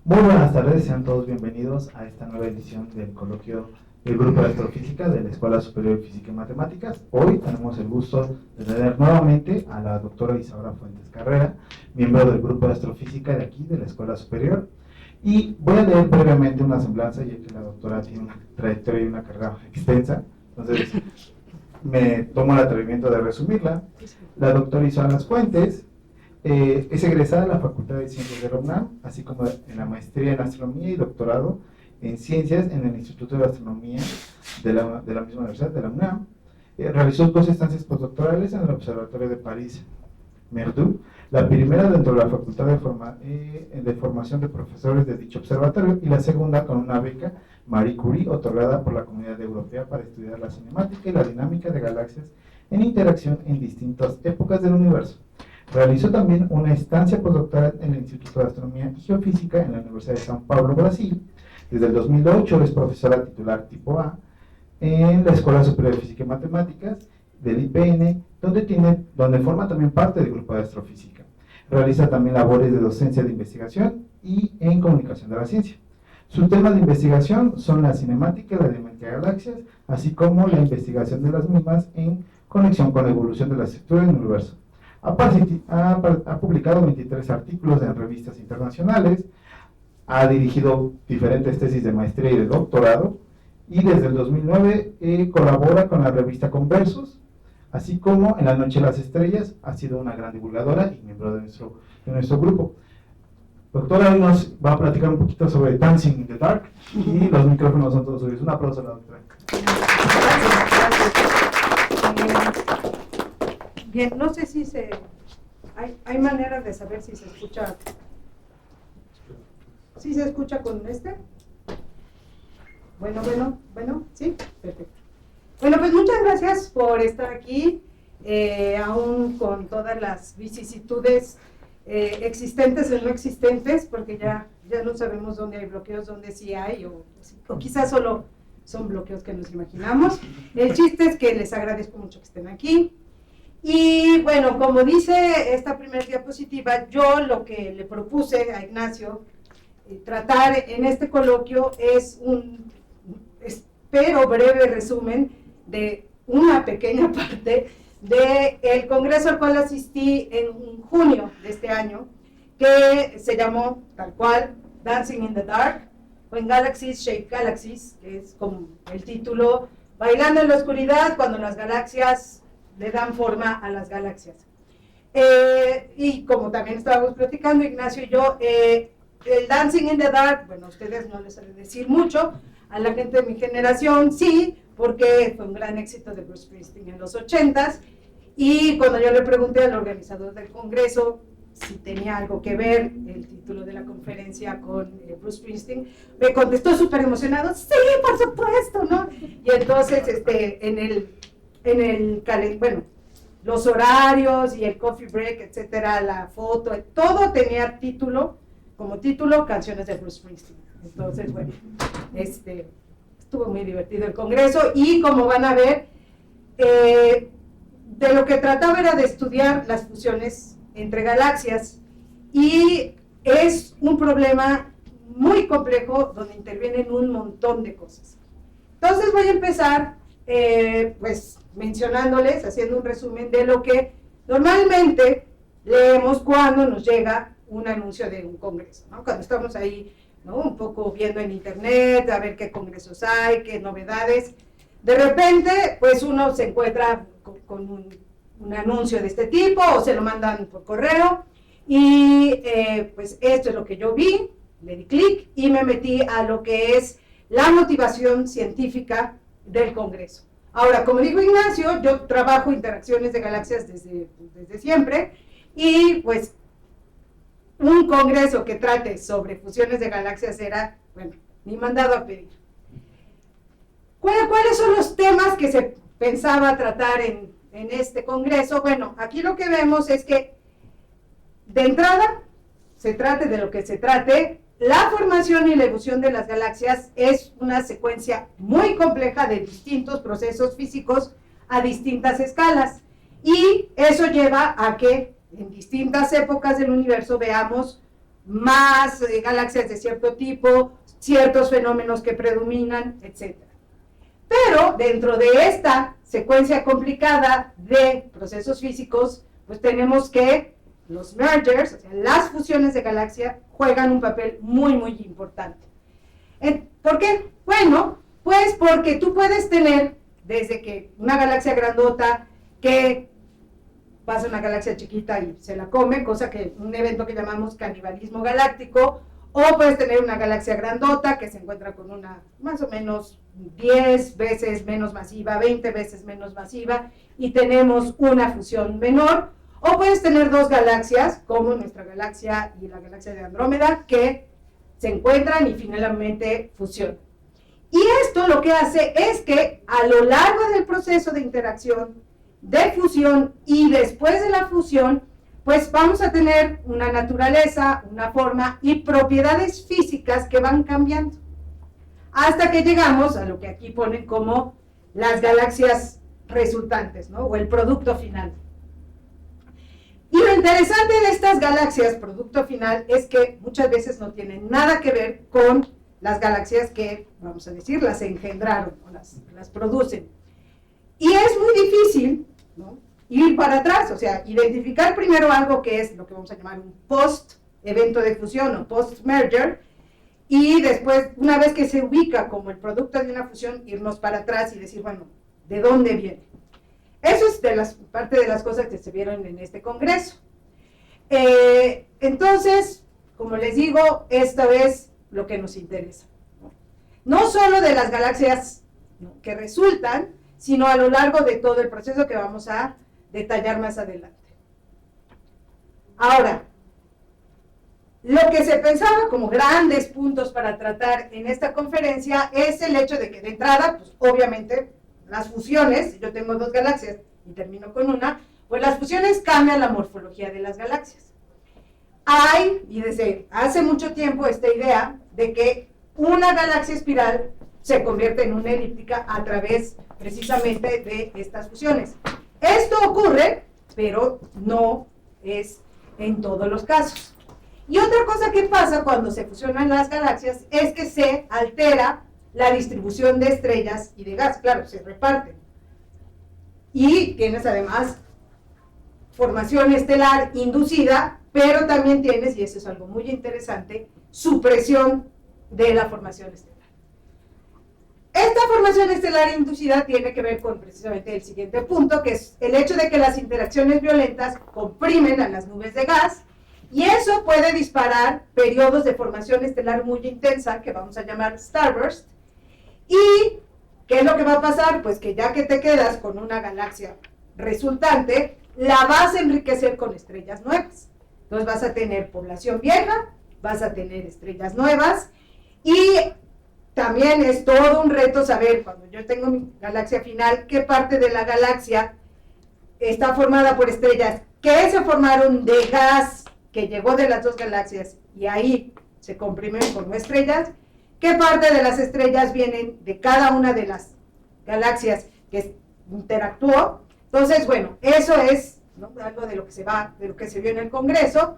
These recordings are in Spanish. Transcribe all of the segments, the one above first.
Muy buenas tardes, sean todos bienvenidos a esta nueva edición del coloquio del Grupo de Astrofísica de la Escuela Superior de Física y Matemáticas. Hoy tenemos el gusto de tener nuevamente a la doctora Isaura Fuentes Carrera, miembro del Grupo de Astrofísica de aquí, de la Escuela Superior. Y voy a leer brevemente una semblanza, ya que la doctora tiene una trayectoria y una carrera extensa, entonces me tomo el atrevimiento de resumirla. La doctora Isaura Fuentes es egresada de la Facultad de Ciencias de la UNAM, así como en la maestría en astronomía y doctorado en ciencias en el Instituto de Astronomía de la misma universidad, de la UNAM. Realizó 2 estancias postdoctorales en el Observatorio de París Merdu, la primera dentro de la Facultad de Formación de Profesores de dicho observatorio, y la segunda con una beca Marie Curie otorgada por la Comunidad Europea para estudiar la cinemática y la dinámica de galaxias en interacción en distintas épocas del universo. Realizó también una estancia postdoctoral en el Instituto de Astronomía y Geofísica en la Universidad de São Paulo, Brasil. Desde el 2008 es profesora titular tipo A en la Escuela Superior de Física y Matemáticas del IPN, donde forma también parte del grupo de astrofísica. Realiza también labores de docencia de investigación y en comunicación de la ciencia. Sus temas de investigación son la cinemática y la dinámica de galaxias, así como la investigación de las mismas en conexión con la evolución de la estructura del universo. Ha publicado 23 artículos en revistas internacionales, ha dirigido diferentes tesis de maestría y de doctorado, y desde el 2009 colabora con la revista Conversos, así como en La Noche de las Estrellas. Ha sido una gran divulgadora y miembro de nuestro grupo. Doctora, hoy nos va a platicar un poquito sobre Dancing in the Dark, y los micrófonos son todos suyos. Un aplauso a la doctora. Bien, no sé si hay manera de saber si se escucha. ¿Sí se escucha con este? Bueno, sí, perfecto. Bueno, pues muchas gracias por estar aquí, aún con todas las vicisitudes existentes o no existentes, porque ya no sabemos dónde hay bloqueos, dónde sí hay, o quizás solo son bloqueos que nos imaginamos. El chiste es que les agradezco mucho que estén aquí. Y bueno, como dice esta primera diapositiva, yo lo que le propuse a Ignacio tratar en este coloquio es un, espero, breve resumen de una pequeña parte del congreso al cual asistí en junio de este año, que se llamó tal cual Dancing in the Dark, o en Galaxies Shape Galaxies, que es como el título, bailando en la oscuridad cuando las galaxias le dan forma a las galaxias. Y como también estábamos platicando, Ignacio y yo, el Dancing in the Dark, bueno, a ustedes no les sabe decir mucho, a la gente de mi generación sí, porque fue un gran éxito de Bruce Springsteen en los 80s, y cuando yo le pregunté al organizador del congreso si tenía algo que ver el título de la conferencia con Bruce Springsteen, me contestó súper emocionado, sí, por supuesto, ¿no? Y entonces bueno, los horarios y el coffee break, etcétera, la foto, todo tenía como título, canciones de Bruce Springsteen. Entonces, bueno, estuvo muy divertido el congreso, y como van a ver, de lo que trataba era de estudiar las fusiones entre galaxias, y es un problema muy complejo donde intervienen un montón de cosas. Entonces voy a empezar pues mencionándoles, haciendo un resumen de lo que normalmente leemos cuando nos llega un anuncio de un congreso, ¿no? Cuando estamos ahí, ¿no?, un poco viendo en internet, a ver qué congresos hay, qué novedades, de repente pues uno se encuentra con un anuncio de este tipo, o se lo mandan por correo, y pues esto es lo que yo vi, le di clic y me metí a lo que es la motivación científica del congreso. Ahora, como dijo Ignacio, yo trabajo interacciones de galaxias desde siempre, y pues un congreso que trate sobre fusiones de galaxias era, bueno, ni mandado a pedir. ¿Cuáles son los temas que se pensaba tratar en este congreso? Bueno, aquí lo que vemos es que, de entrada, se trate de lo que se trate, la formación y la evolución de las galaxias es una secuencia muy compleja de distintos procesos físicos a distintas escalas, y eso lleva a que en distintas épocas del universo veamos más galaxias de cierto tipo, ciertos fenómenos que predominan, etc. Pero dentro de esta secuencia complicada de procesos físicos, pues tenemos que los mergers, o sea, las fusiones de galaxia, juegan un papel muy, muy importante. ¿Por qué? Bueno, pues porque tú puedes tener desde que una galaxia grandota que pasa una galaxia chiquita y se la come, cosa que un evento que llamamos canibalismo galáctico, o puedes tener una galaxia grandota que se encuentra con una más o menos 10 veces menos masiva, 20 veces menos masiva, y tenemos una fusión menor, o puedes tener dos galaxias, como nuestra galaxia y la galaxia de Andrómeda, que se encuentran y finalmente fusionan. Y esto lo que hace es que a lo largo del proceso de interacción, de fusión y después de la fusión, pues vamos a tener una naturaleza, una forma y propiedades físicas que van cambiando. Hasta que llegamos a lo que aquí ponen como las galaxias resultantes, ¿no? O el producto final. Y lo interesante de estas galaxias, producto final, es que muchas veces no tienen nada que ver con las galaxias que, vamos a decir, las engendraron o las producen. Y es muy difícil, ¿no?, ir para atrás, o sea, identificar primero algo que es lo que vamos a llamar un post-evento de fusión o post-merger, y después, una vez que se ubica como el producto de una fusión, irnos para atrás y decir, bueno, ¿de dónde viene? Eso es parte de las cosas que se vieron en este congreso. Entonces, como les digo, esta es lo que nos interesa. No solo de las galaxias, ¿no?, que resultan, sino a lo largo de todo el proceso que vamos a detallar más adelante. Ahora, lo que se pensaba como grandes puntos para tratar en esta conferencia es el hecho de que de entrada, pues obviamente, las fusiones, si yo tengo dos galaxias y termino con una, pues las fusiones cambian la morfología de las galaxias. Hay, y desde hace mucho tiempo, esta idea de que una galaxia espiral se convierte en una elíptica a través precisamente de estas fusiones. Esto ocurre, pero no es en todos los casos. Y otra cosa que pasa cuando se fusionan las galaxias es que se altera la distribución de estrellas y de gas. Claro, se reparten. Y tienes además formación estelar inducida, pero también tienes, y eso es algo muy interesante, supresión de la formación estelar. Esta formación estelar inducida tiene que ver con precisamente el siguiente punto, que es el hecho de que las interacciones violentas comprimen a las nubes de gas, y eso puede disparar periodos de formación estelar muy intensa, que vamos a llamar starburst. ¿Y qué es lo que va a pasar? Pues que ya que te quedas con una galaxia resultante, la vas a enriquecer con estrellas nuevas. Entonces vas a tener población vieja, vas a tener estrellas nuevas, y también es todo un reto saber, cuando yo tengo mi galaxia final, qué parte de la galaxia está formada por estrellas que se formaron de gas que llegó de las dos galaxias y ahí se comprimen como estrellas, qué parte de las estrellas vienen de cada una de las galaxias que interactuó. Entonces, bueno, eso es, ¿no?, algo de lo que se vio en el Congreso.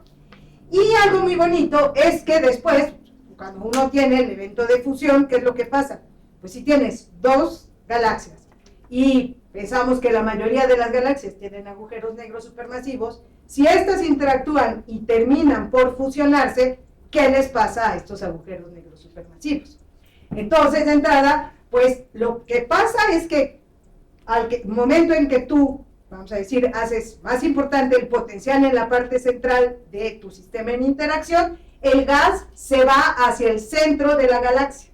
Y algo muy bonito es que después, cuando uno tiene el evento de fusión, ¿qué es lo que pasa? Pues si tienes dos galaxias y pensamos que la mayoría de las galaxias tienen agujeros negros supermasivos, si estas interactúan y terminan por fusionarse, ¿qué les pasa a estos agujeros negros supermasivos? Entonces, de entrada, pues lo que pasa es que al momento en que tú, vamos a decir, haces más importante el potencial en la parte central de tu sistema en interacción, el gas se va hacia el centro de la galaxia.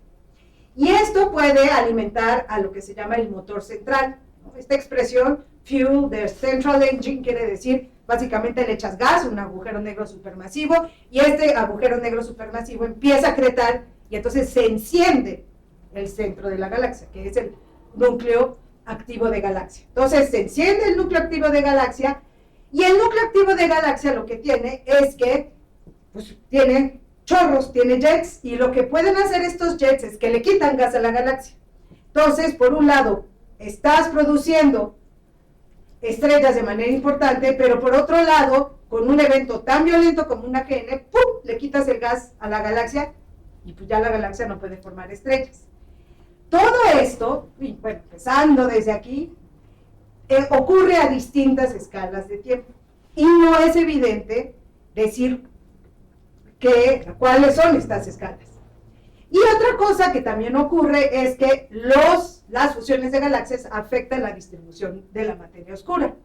Y esto puede alimentar a lo que se llama el motor central, ¿no? Esta expresión, fuel the central engine, quiere decir, básicamente le echas gas, un agujero negro supermasivo, y este agujero negro supermasivo empieza a acretar, y entonces se enciende el centro de la galaxia, que es el núcleo activo de galaxia. Entonces se enciende el núcleo activo de galaxia, y el núcleo activo de galaxia lo que tiene es que pues tiene chorros, tiene jets, y lo que pueden hacer estos jets es que le quitan gas a la galaxia. Entonces, por un lado, estás produciendo estrellas de manera importante, pero por otro lado, con un evento tan violento como un AGN, ¡pum!, le quitas el gas a la galaxia y pues ya la galaxia no puede formar estrellas. Todo esto, y bueno, empezando desde aquí, ocurre a distintas escalas de tiempo. Y no es evidente decir cuáles son estas escalas. Y otra cosa que también ocurre es que las fusiones de galaxias afectan la distribución de la materia oscura.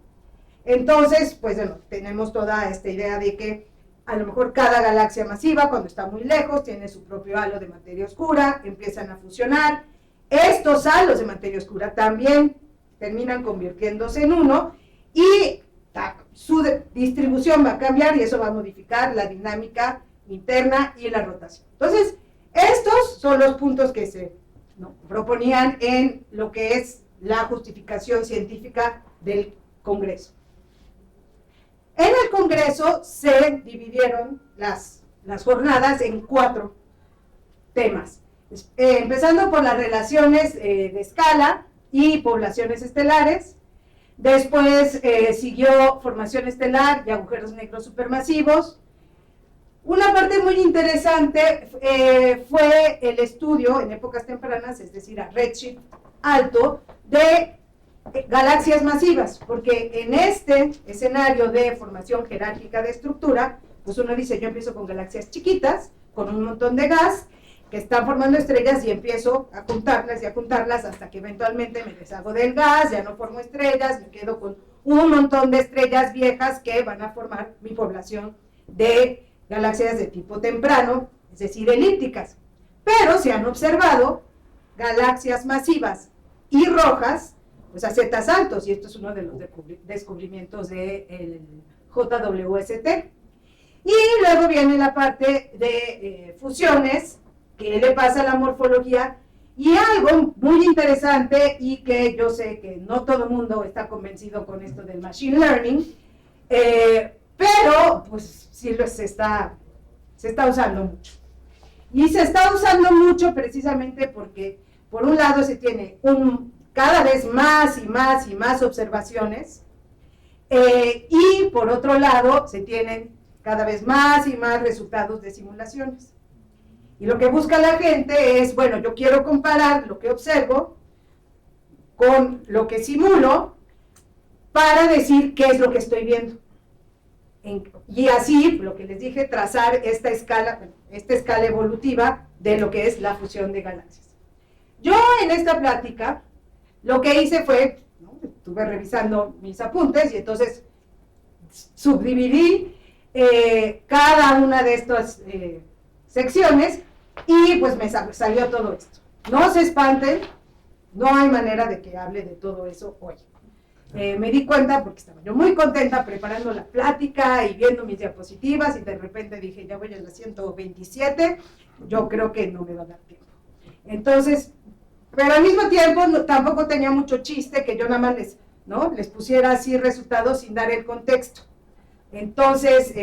Entonces, pues bueno, tenemos toda esta idea de que a lo mejor cada galaxia masiva, cuando está muy lejos, tiene su propio halo de materia oscura, empiezan a fusionar. Estos halos de materia oscura también terminan convirtiéndose en uno y su distribución va a cambiar y eso va a modificar la dinámica interna y la rotación. Entonces, estos son los puntos que se proponían en lo que es la justificación científica del Congreso. En el Congreso se dividieron las jornadas en 4 temas, empezando por las relaciones de escala y poblaciones estelares. Después siguió formación estelar y agujeros negros supermasivos. Una parte muy interesante fue el estudio en épocas tempranas, es decir, a redshift alto, de galaxias masivas, porque en este escenario de formación jerárquica de estructura, pues uno dice, yo empiezo con galaxias chiquitas, con un montón de gas, que están formando estrellas y empiezo a juntarlas y a juntarlas hasta que eventualmente me deshago del gas, ya no formo estrellas, me quedo con un montón de estrellas viejas que van a formar mi población de galaxias de tipo temprano, es decir, elípticas. Pero se han observado galaxias masivas y rojas, pues a zetas altos, y esto es uno de los descubrimientos del JWST. Y luego viene la parte de fusiones, que le pasa a la morfología, y algo muy interesante, y que yo sé que no todo el mundo está convencido con esto del machine learning, pero pues sí se está usando mucho. Y se está usando mucho precisamente porque, por un lado, se tiene cada vez más y más y más observaciones, y por otro lado, se tienen cada vez más y más resultados de simulaciones. Y lo que busca la gente es, bueno, yo quiero comparar lo que observo con lo que simulo para decir qué es lo que estoy viendo. Y así, lo que les dije, trazar esta escala evolutiva de lo que es la fusión de galaxias. Yo en esta plática, lo que hice fue, estuve revisando mis apuntes y entonces subdividí cada una de estas secciones y pues me salió todo esto. No se espanten, no hay manera de que hable de todo eso hoy. Me di cuenta porque estaba yo muy contenta preparando la plática y viendo mis diapositivas y de repente dije, ya voy a la 127, yo creo que no me va a dar tiempo. Entonces, pero al mismo tiempo tampoco tenía mucho chiste que yo nada más les pusiera así resultados sin dar el contexto. Entonces,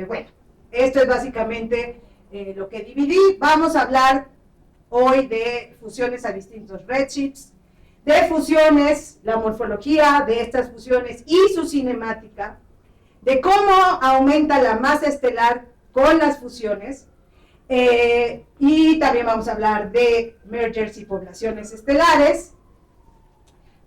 bueno, esto es básicamente lo que dividí. Vamos a hablar hoy de fusiones a distintos redshifts, de fusiones, la morfología de estas fusiones y su cinemática, de cómo aumenta la masa estelar con las fusiones, y también vamos a hablar de mergers y poblaciones estelares.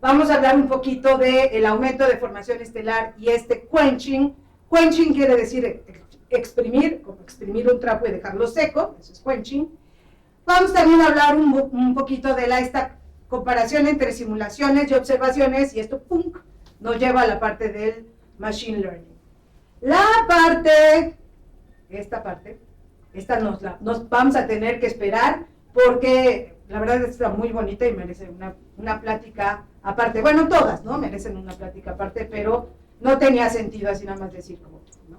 Vamos a hablar un poquito del aumento de formación estelar y quenching. Quenching quiere decir exprimir, como exprimir un trapo y dejarlo seco, eso es quenching. Vamos también a hablar un poquito de esta comparación entre simulaciones y observaciones, y esto nos lleva a la parte del machine learning. Esta nos vamos a tener que esperar porque la verdad está muy bonita y merece una plática aparte. Bueno, todas, ¿no? Merecen una plática aparte, pero no tenía sentido así nada más decir como, ¿no?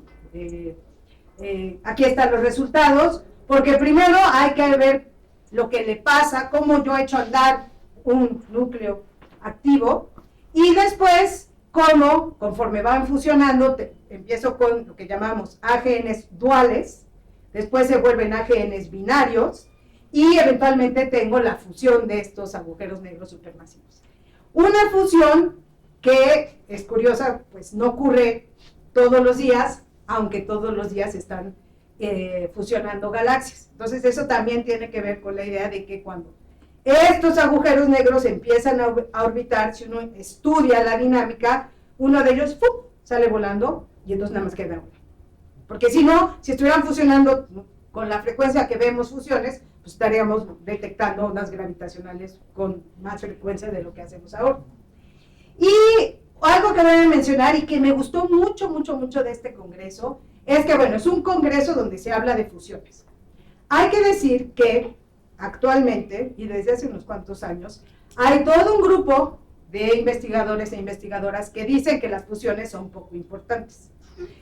Aquí están los resultados, porque primero hay que ver lo que le pasa, cómo yo he hecho andar un núcleo activo, y después cómo, conforme van fusionando, empiezo con lo que llamamos AGNs duales, después se vuelven AGNs binarios, y eventualmente tengo la fusión de estos agujeros negros supermasivos. Una fusión que es curiosa, pues no ocurre todos los días, aunque todos los días están fusionando galaxias. Entonces eso también tiene que ver con la idea de que cuando estos agujeros negros empiezan a orbitar, si uno estudia la dinámica, uno de ellos ¡pum!, sale volando y entonces nada más queda uno. Porque si no, si estuvieran fusionando con la frecuencia que vemos fusiones, pues estaríamos detectando ondas gravitacionales con más frecuencia de lo que hacemos ahora. Y algo que voy a mencionar y que me gustó mucho de este congreso, es que, bueno, es un congreso donde se habla de fusiones. Hay que decir que actualmente, y desde hace unos cuantos años, hay todo un grupo de investigadores e investigadoras que dicen que las fusiones son poco importantes.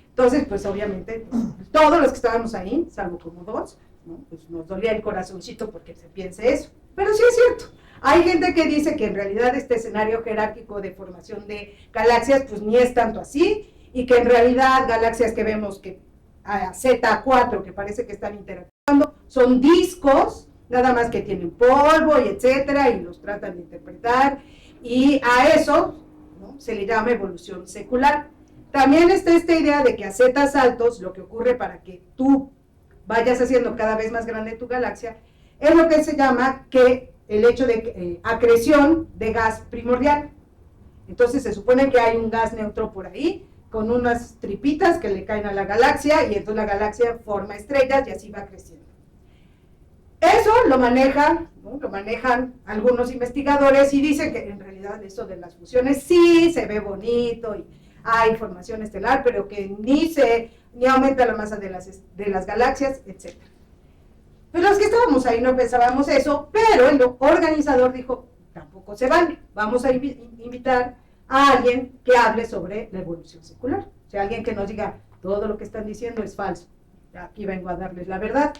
Entonces, pues obviamente, todos los que estábamos ahí, salvo como dos, ¿no?, pues nos dolía el corazoncito porque se piense eso. Pero sí es cierto. Hay gente que dice que en realidad este escenario jerárquico de formación de galaxias, pues ni es tanto así, y que en realidad galaxias que vemos que a Z4, que parece que están interactuando, son discos, nada más que tienen polvo y etcétera, y los tratan de interpretar, y a eso, ¿no?, se le llama evolución secular. También está esta idea de que a zetas altos, lo que ocurre para que tú vayas haciendo cada vez más grande tu galaxia, es lo que se llama que el hecho de acreción de gas primordial. Entonces se supone que hay un gas neutro por ahí, con unas tripitas que le caen a la galaxia, y entonces la galaxia forma estrellas y así va creciendo. Eso lo manejan, ¿no?, lo manejan algunos investigadores y dicen que en realidad eso de las fusiones sí se ve bonito y hay formación estelar, pero que ni aumenta la masa de las galaxias, etc. Pero los que estábamos ahí no pensábamos eso, pero el organizador dijo, tampoco se vale, vamos a invitar a alguien que hable sobre la evolución secular. O sea, alguien que nos diga, todo lo que están diciendo es falso, aquí vengo a darles la verdad.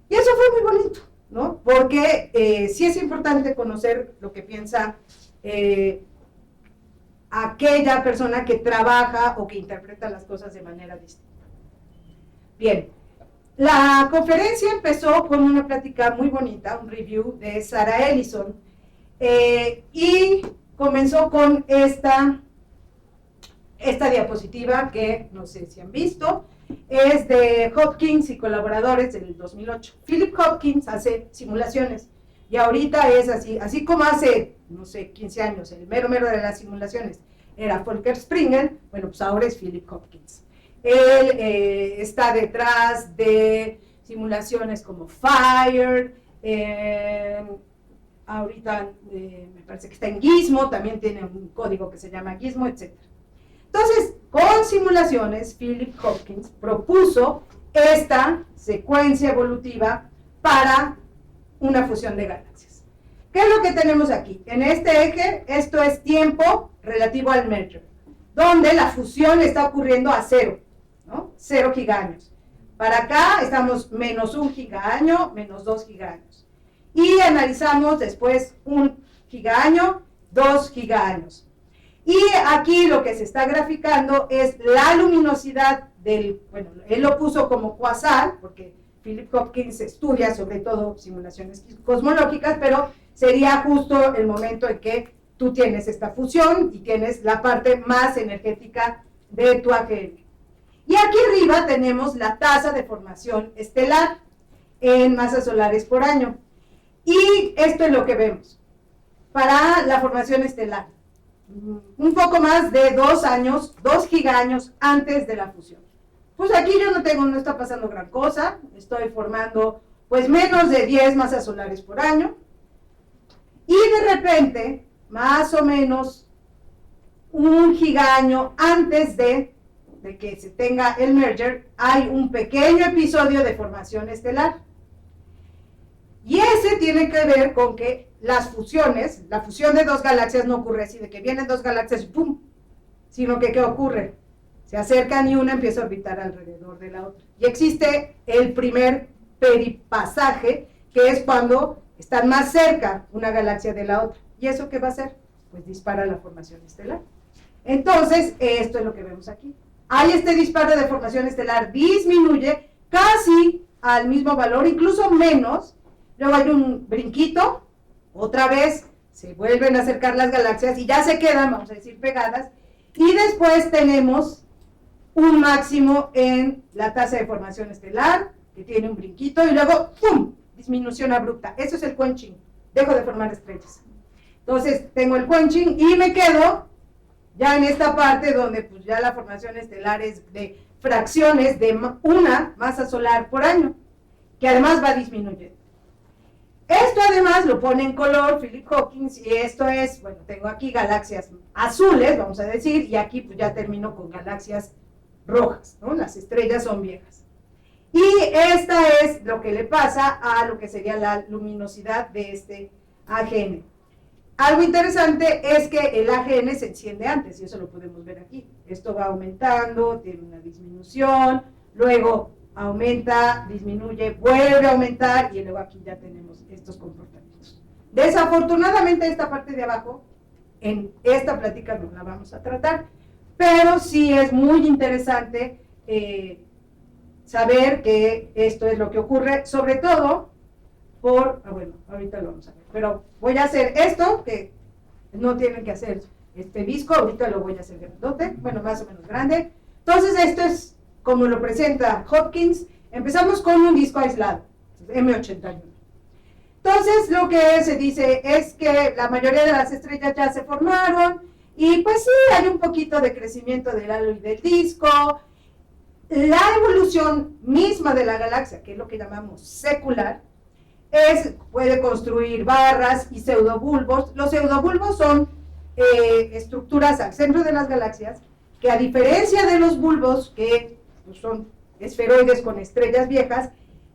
Y eso fue muy bonito, ¿no? Porque sí es importante conocer lo que piensa aquella persona que trabaja o que interpreta las cosas de manera distinta. Bien, la conferencia empezó con una plática muy bonita, un review de Sarah Ellison, y comenzó con esta diapositiva que no sé si han visto, es de Hopkins y colaboradores del 2008. Philip Hopkins hace simulaciones y ahorita es así como hace, no sé, 15 años, el mero de las simulaciones era Volker Springer, bueno, pues ahora es Philip Hopkins. Él está detrás de simulaciones como FIRE, ahorita me parece que está en Gizmo, también tiene un código que se llama Gizmo, etc. Entonces, con simulaciones, Philip Hopkins propuso esta secuencia evolutiva para una fusión de galaxias. ¿Qué es lo que tenemos aquí? En este eje, esto es tiempo relativo al merger, donde la fusión está ocurriendo a 0, ¿no? 0 gigaaños. Para acá estamos menos 1 gigaaño, menos 2 gigaaños. Y analizamos después 1 gigaaño, 2 gigaaños. Y aquí lo que se está graficando es la luminosidad bueno, él lo puso como quasar, porque Philip Hopkins estudia sobre todo simulaciones cosmológicas, pero sería justo el momento en que tú tienes esta fusión y tienes la parte más energética de tu AGN. Y aquí arriba tenemos la tasa de formación estelar en masas solares por año. Y esto es lo que vemos para la formación estelar. Un poco más de 2 años, 2 gigaaños antes de la fusión. Pues aquí yo no está pasando gran cosa, estoy formando pues menos de 10 masas solares por año, y de repente, más o menos 1 gigaaño antes de que se tenga el merger, hay un pequeño episodio de formación estelar. Y ese tiene que ver con que las fusiones, la fusión de 2 galaxias no ocurre así, de que vienen 2 galaxias y ¡pum!, sino que ¿qué ocurre? Se acercan y una empieza a orbitar alrededor de la otra. Y existe el primer peripasaje, que es cuando están más cerca una galaxia de la otra. ¿Y eso qué va a hacer? Pues dispara la formación estelar. Entonces, esto es lo que vemos aquí. Hay este disparo de formación estelar, disminuye casi al mismo valor, incluso menos. Luego hay un brinquito, otra vez se vuelven a acercar las galaxias y ya se quedan, vamos a decir, pegadas. Y después tenemos un máximo en la tasa de formación estelar, que tiene un brinquito, y luego ¡pum!, disminución abrupta. Eso es el quenching, dejo de formar estrellas. Entonces tengo el quenching y me quedo ya en esta parte donde pues ya la formación estelar es de fracciones de una masa solar por año, que además va disminuyendo. Esto además lo pone en color Philip Hawking, y esto es, bueno, tengo aquí galaxias azules, vamos a decir, y aquí pues ya termino con galaxias rojas, ¿no? Las estrellas son viejas. Y esta es lo que le pasa a lo que sería la luminosidad de este AGN. Algo interesante es que el AGN se enciende antes, y eso lo podemos ver aquí. Esto va aumentando, tiene una disminución, luego aumenta, disminuye, vuelve a aumentar, y luego aquí ya tenemos estos comportamientos. Desafortunadamente esta parte de abajo, en esta plática no la vamos a tratar, pero sí es muy interesante saber que esto es lo que ocurre, sobre todo por, bueno, ahorita lo vamos a ver, pero voy a hacer esto, que no tienen que hacer este disco, ahorita lo voy a hacer grandote, bueno, más o menos grande. Entonces esto es como lo presenta Hopkins. Empezamos con un disco aislado, M81. Entonces lo que se dice es que la mayoría de las estrellas ya se formaron, y pues sí, hay un poquito de crecimiento del halo y del disco. La evolución misma de la galaxia, que es lo que llamamos secular, puede construir barras y pseudobulbos. Los pseudobulbos son estructuras al centro de las galaxias que, a diferencia de los bulbos, que son esferoides con estrellas viejas,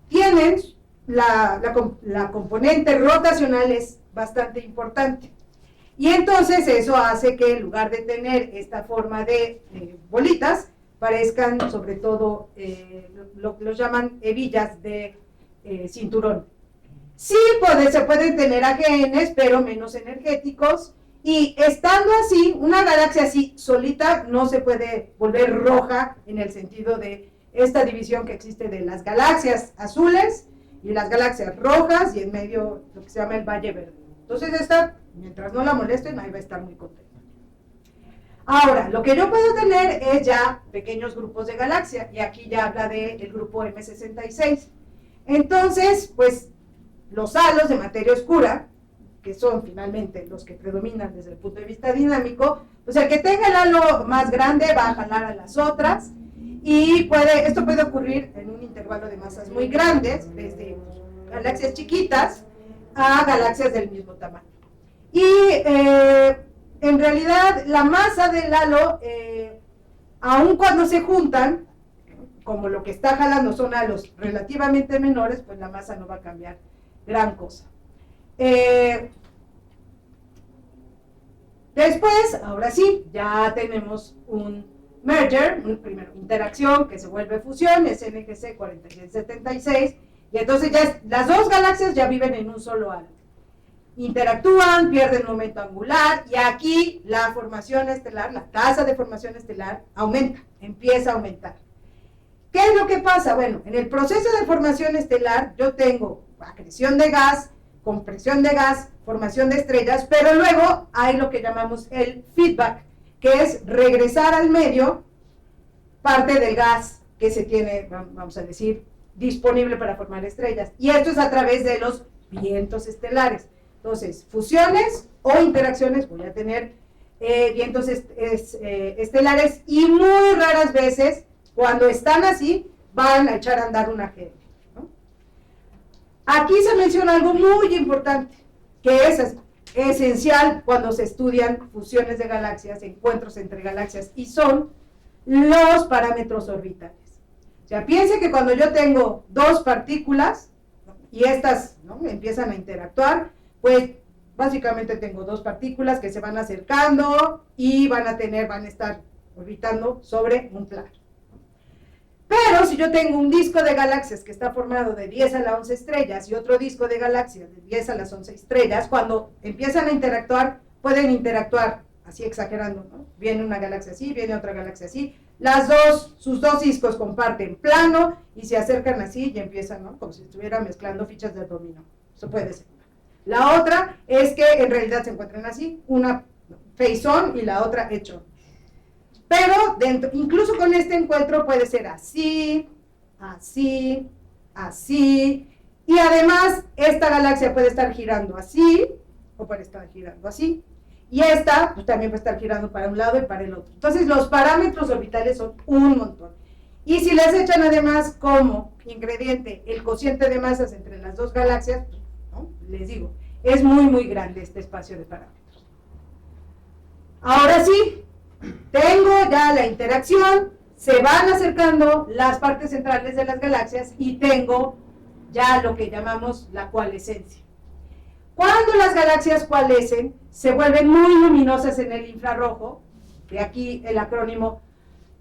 tienen la componente rotacional es bastante importante. Y entonces eso hace que, en lugar de tener esta forma de bolitas, parezcan sobre todo, los llaman hebillas de cinturón. Sí, se pueden tener AGNs, pero menos energéticos, y estando así, una galaxia así solita no se puede volver roja, en el sentido de esta división que existe de las galaxias azules y las galaxias rojas, y en medio lo que se llama el valle verde. Entonces esta, mientras no la molesten, ahí va a estar muy contenta. Ahora, lo que yo puedo tener es ya pequeños grupos de galaxia, y aquí ya habla del grupo M66. Entonces, pues, los halos de materia oscura, que son finalmente los que predominan desde el punto de vista dinámico, pues el que tenga el halo más grande va a jalar a las otras, y esto puede ocurrir en un intervalo de masas muy grandes, desde galaxias chiquitas a galaxias del mismo tamaño. Y en realidad la masa del halo, aun cuando se juntan, como lo que está jalando son halos relativamente menores, pues la masa no va a cambiar gran cosa. Después, ahora sí, ya tenemos un merger, primero interacción que se vuelve fusión, es NGC 4676, y entonces ya las dos galaxias ya viven en un solo halo. Interactúan, pierden momento angular, y aquí la formación estelar, la tasa de formación estelar aumenta, empieza a aumentar. ¿Qué es lo que pasa? Bueno, en el proceso de formación estelar yo tengo acreción de gas, compresión de gas, formación de estrellas, pero luego hay lo que llamamos el feedback, que es regresar al medio parte del gas que se tiene, vamos a decir, disponible para formar estrellas. Y esto es a través de los vientos estelares. Entonces, fusiones o interacciones, voy a tener vientos estelares, y muy raras veces, cuando están así, van a echar a andar una AGN, ¿no? Aquí se menciona algo muy importante, que es esencial cuando se estudian fusiones de galaxias, encuentros entre galaxias, y son los parámetros orbitales. O sea, piense que cuando yo tengo dos partículas, ¿no?, y estas, ¿no?, empiezan a interactuar, pues básicamente tengo dos partículas que se van acercando y van a estar orbitando sobre un plano. Pero si yo tengo un disco de galaxias que está formado de 10 a la 11 estrellas y otro disco de galaxias de 10 a las 11 estrellas, cuando empiezan a interactuar, pueden interactuar, así exagerando, ¿no? Viene una galaxia así, viene otra galaxia así, sus dos discos comparten plano y se acercan así y empiezan, ¿no?, como si estuvieran mezclando fichas de dominó. Eso puede ser. La otra es que en realidad se encuentran así, una face on y la otra head on. Pero dentro, incluso con este encuentro puede ser así, así, así, y además esta galaxia puede estar girando así, o puede estar girando así, y esta pues, también puede estar girando para un lado y para el otro. Entonces los parámetros orbitales son un montón. Y si les echan además como ingrediente el cociente de masas entre las dos galaxias, pues, ¿no? Les digo, es muy grande este espacio de parámetros. Ahora sí, tengo ya la interacción, se van acercando las partes centrales de las galaxias y tengo ya lo que llamamos la coalescencia. Cuando las galaxias coalescen, se vuelven muy luminosas en el infrarrojo, de aquí el acrónimo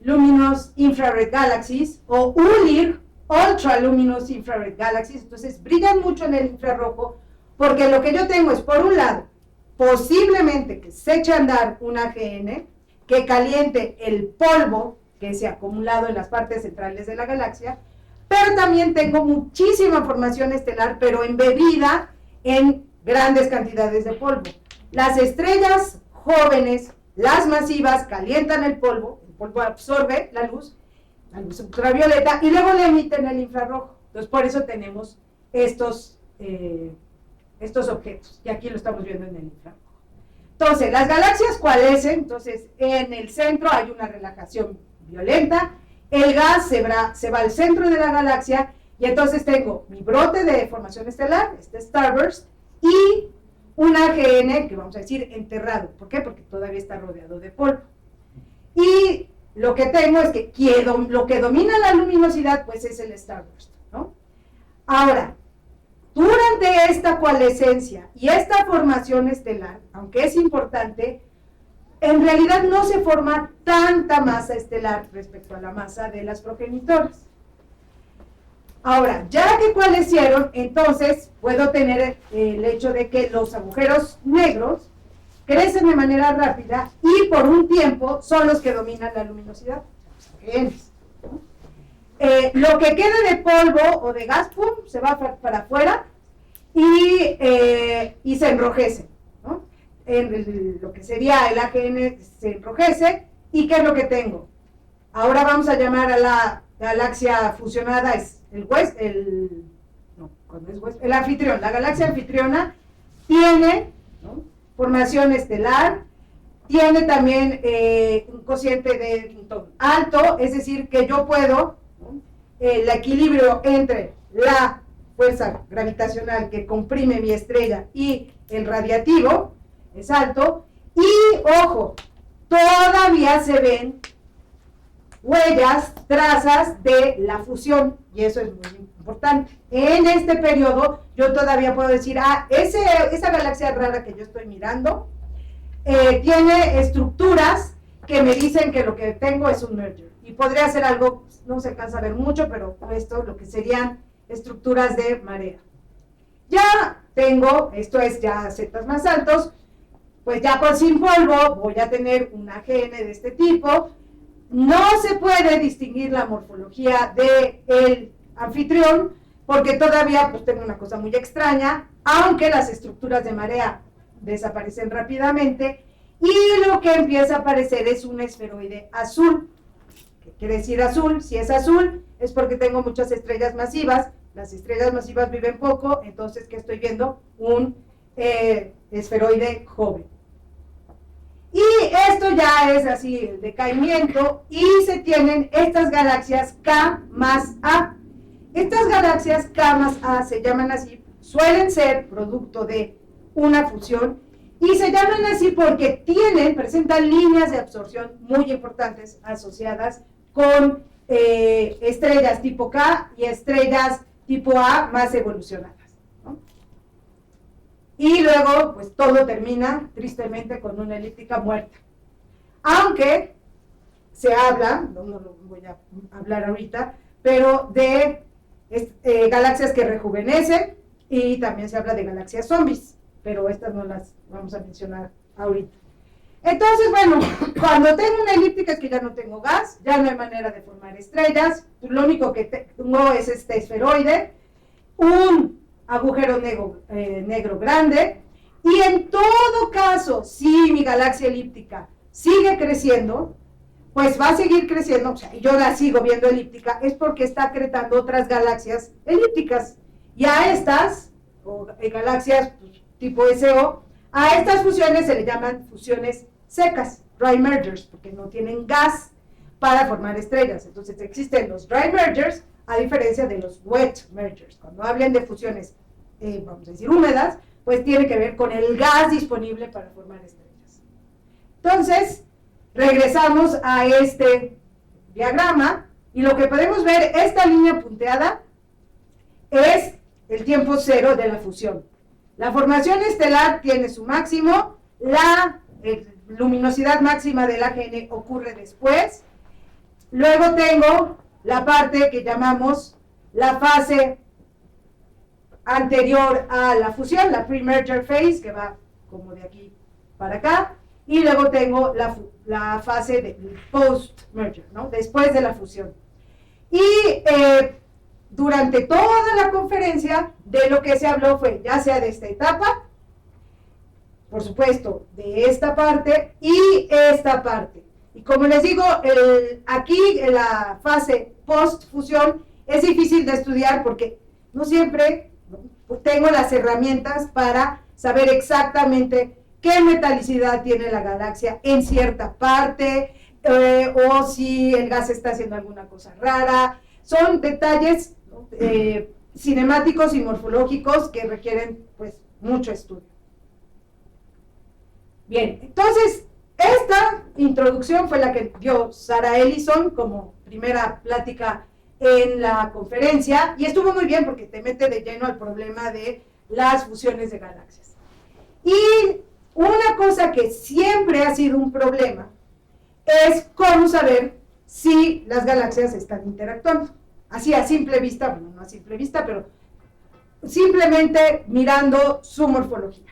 Luminous Infrared Galaxies, o ULIR, Ultra Luminous Infrared Galaxies. Entonces brillan mucho en el infrarrojo, porque lo que yo tengo es, por un lado, posiblemente que se eche a andar un AGN, que caliente el polvo que se ha acumulado en las partes centrales de la galaxia, pero también tengo muchísima formación estelar, pero embebida en grandes cantidades de polvo. Las estrellas jóvenes, las masivas, calientan el polvo absorbe la luz ultravioleta, y luego le emiten el infrarrojo. Entonces, por eso tenemos estos objetos, y aquí lo estamos viendo en el infrarrojo. Entonces, las galaxias coalescen, entonces en el centro hay una relajación violenta, el gas se va al centro de la galaxia, y entonces tengo mi brote de formación estelar, este starburst, y un AGN, que vamos a decir enterrado. ¿Por qué? Porque todavía está rodeado de polvo. Y lo que tengo es que lo que domina la luminosidad, pues es el starburst, ¿no? Ahora, durante esta coalescencia y esta formación estelar, aunque es importante, en realidad no se forma tanta masa estelar respecto a la masa de las progenitoras. Ahora, ya que coalescieron, entonces puedo tener el hecho de que los agujeros negros crecen de manera rápida y por un tiempo son los que dominan la luminosidad. ¿No? Lo que quede de polvo o de gas, pum, se va para afuera y se enrojece, ¿no? Lo que sería el AGN se enrojece. ¿Y qué es lo que tengo? Ahora vamos a llamar a la galaxia fusionada, es el anfitrión. La galaxia anfitriona tiene, ¿no?, formación estelar, tiene también un cociente de Eddington alto, es decir, que yo puedo, ¿no?, el equilibrio entre la fuerza gravitacional que comprime mi estrella y el radiativo es alto, y ojo, todavía se ven huellas, trazas de la fusión, y eso es muy importante. En este periodo yo todavía puedo decir, esa galaxia rara que yo estoy mirando tiene estructuras que me dicen que lo que tengo es un merger, y podría ser algo, no se alcanza a ver mucho, pero esto lo que serían estructuras de marea. Ya tengo, esto es ya zetas más altos, pues ya sin polvo voy a tener un AGN de este tipo. No se puede distinguir la morfología del anfitrión, porque todavía pues tengo una cosa muy extraña, aunque las estructuras de marea desaparecen rápidamente, y lo que empieza a aparecer es un esferoide azul. ¿Qué quiere decir azul? Si es azul, es porque tengo muchas estrellas masivas. Las estrellas masivas viven poco, entonces, ¿qué estoy viendo? Un esferoide joven. Y esto ya es así, el decaimiento, y se tienen estas galaxias K más A. Estas galaxias K más A se llaman así, suelen ser producto de una fusión, y se llaman así porque presentan líneas de absorción muy importantes asociadas con estrellas tipo K y estrellas tipo A más evolucionadas, ¿no? Y luego, pues todo termina tristemente con una elíptica muerta. Aunque se habla, no lo voy a hablar ahorita, pero de galaxias que rejuvenecen, y también se habla de galaxias zombies, pero estas no las vamos a mencionar ahorita. Entonces, bueno, cuando tengo una elíptica es que ya no tengo gas, ya no hay manera de formar estrellas, lo único que tengo es este esferoide, un agujero negro grande, y en todo caso, si mi galaxia elíptica sigue creciendo, pues va a seguir creciendo, o sea, y yo la sigo viendo elíptica, es porque está acretando otras galaxias elípticas. Y a estas, o galaxias pues, tipo SO, a estas fusiones se le llaman fusiones secas, dry mergers, porque no tienen gas para formar estrellas. Entonces existen los dry mergers, a diferencia de los wet mergers. Cuando hablen de fusiones, vamos a decir húmedas, pues tiene que ver con el gas disponible para formar estrellas. Entonces, regresamos a este diagrama y lo que podemos ver, esta línea punteada es el tiempo cero de la fusión. La formación estelar tiene su máximo, la luminosidad máxima del AGN ocurre después. Luego tengo la parte que llamamos la fase anterior a la fusión, la pre-merger phase, que va como de aquí para acá. Y luego tengo la fase de post-merger, ¿no? Después de la fusión. Y durante toda la conferencia de lo que se habló fue ya sea de esta etapa, por supuesto, de esta parte y esta parte. Y como les digo, aquí en la fase post-fusión es difícil de estudiar porque no siempre tengo las herramientas para saber exactamente qué metalicidad tiene la galaxia en cierta parte, o si el gas está haciendo alguna cosa rara. Son detalles cinemáticos y morfológicos que requieren pues mucho estudio. Bien, entonces esta introducción fue la que dio Sarah Ellison como primera plática en la conferencia y estuvo muy bien porque te mete de lleno al problema de las fusiones de galaxias. Y una cosa que siempre ha sido un problema es cómo saber si las galaxias están interactuando. Así a simple vista, bueno, no a simple vista, pero simplemente mirando su morfología.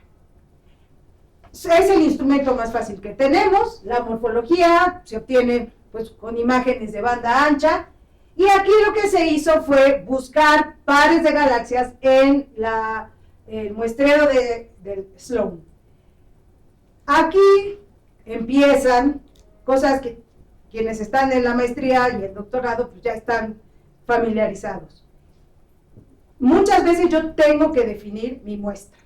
Es el instrumento más fácil que tenemos. La morfología se obtiene pues, con imágenes de banda ancha. Y aquí lo que se hizo fue buscar pares de galaxias en el muestreo del Sloan. Aquí empiezan cosas que quienes están en la maestría y el doctorado pues ya están familiarizados. Muchas veces yo tengo que definir mi muestra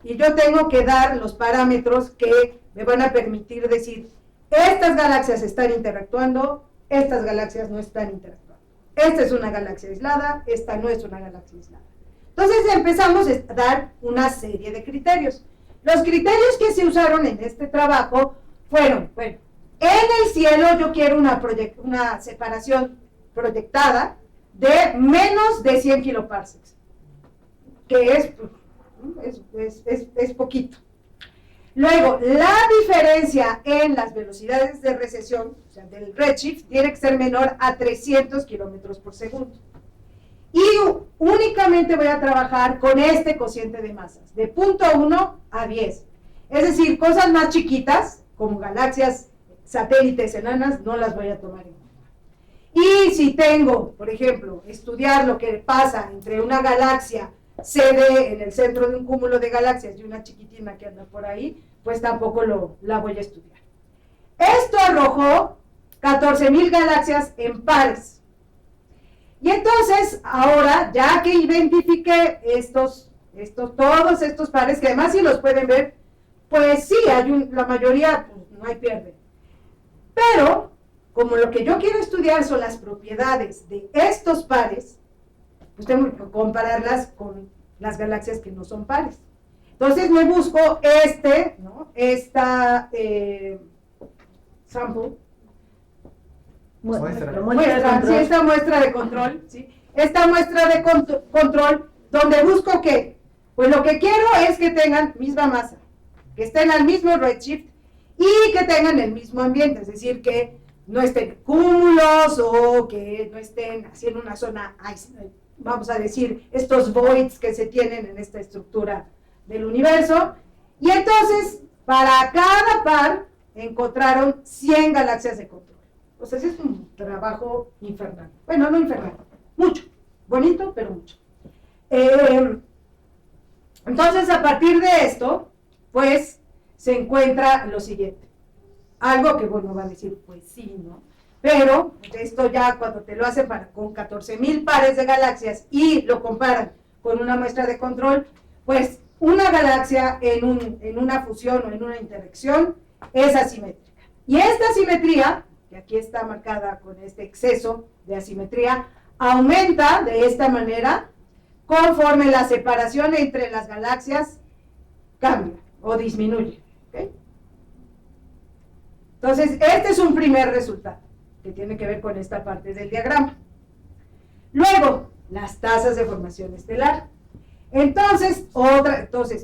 y yo tengo que dar los parámetros que me van a permitir decir estas galaxias están interactuando, estas galaxias no están interactuando. Esta es una galaxia aislada, esta no es una galaxia aislada. Entonces empezamos a dar una serie de criterios. Los criterios que se usaron en este trabajo fueron, bueno, en el cielo yo quiero una separación proyectada de menos de 100 kiloparsecs, que es poquito. Luego, la diferencia en las velocidades de recesión, o sea, del redshift, tiene que ser menor a 300 kilómetros por segundo. Y únicamente voy a trabajar con este cociente de masas, de 0.1 a 10. Es decir, cosas más chiquitas, como galaxias satélites enanas, no las voy a tomar en cuenta. Y si tengo, por ejemplo, estudiar lo que pasa entre una galaxia CD en el centro de un cúmulo de galaxias y una chiquitina que anda por ahí, pues tampoco la voy a estudiar. Esto arrojó 14,000 galaxias en pares. Y entonces, ahora, ya que identifiqué todos estos pares, que además si los pueden ver, pues sí, la mayoría, pues, no hay pierde. Pero, como lo que yo quiero estudiar son las propiedades de estos pares, pues tengo que compararlas con las galaxias que no son pares. Entonces me busco esta sample, esta muestra de control, ¿sí? Esta muestra de control, donde busco que, pues lo que quiero es que tengan misma masa, que estén al mismo redshift y que tengan el mismo ambiente, es decir, que no estén cúmulos o que no estén así en una zona, vamos a decir, estos voids que se tienen en esta estructura del universo. Y entonces, para cada par, encontraron 100 galaxias de control. O sea, ese es un trabajo infernal. Bueno, no infernal, mucho. Bonito, pero mucho. Entonces, a partir de esto, pues, se encuentra lo siguiente. Algo que, bueno, va a decir, pues sí, ¿no? pero esto ya cuando te lo hacen con 14,000 pares de galaxias y lo comparan con una muestra de control, pues una galaxia en una fusión o en una interacción es asimétrica. Y esta asimetría, que aquí está marcada con este exceso de asimetría, aumenta de esta manera conforme la separación entre las galaxias cambia o disminuye. ¿Okay? Entonces, este es un primer resultado que tiene que ver con esta parte del diagrama. Luego, las tasas de formación estelar. Entonces,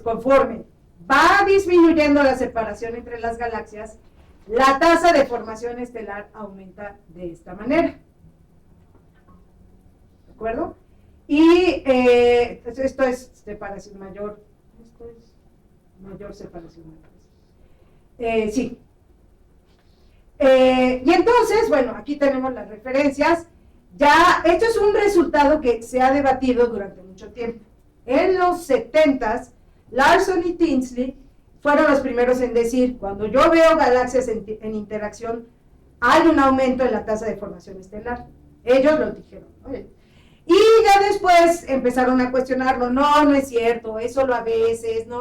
conforme va disminuyendo la separación entre las galaxias, la tasa de formación estelar aumenta de esta manera. ¿De acuerdo? Y esto es separación mayor. Esto es mayor separación mayor. Sí. Y entonces, bueno, aquí tenemos las referencias. Ya, esto es un resultado que se ha debatido durante mucho tiempo. En los 70s, Larson y Tinsley fueron los primeros en decir, cuando yo veo galaxias en interacción, hay un aumento en la tasa de formación estelar. Ellos lo dijeron, ¿no? Y ya después empezaron a cuestionarlo, no es cierto, es solo a veces, no,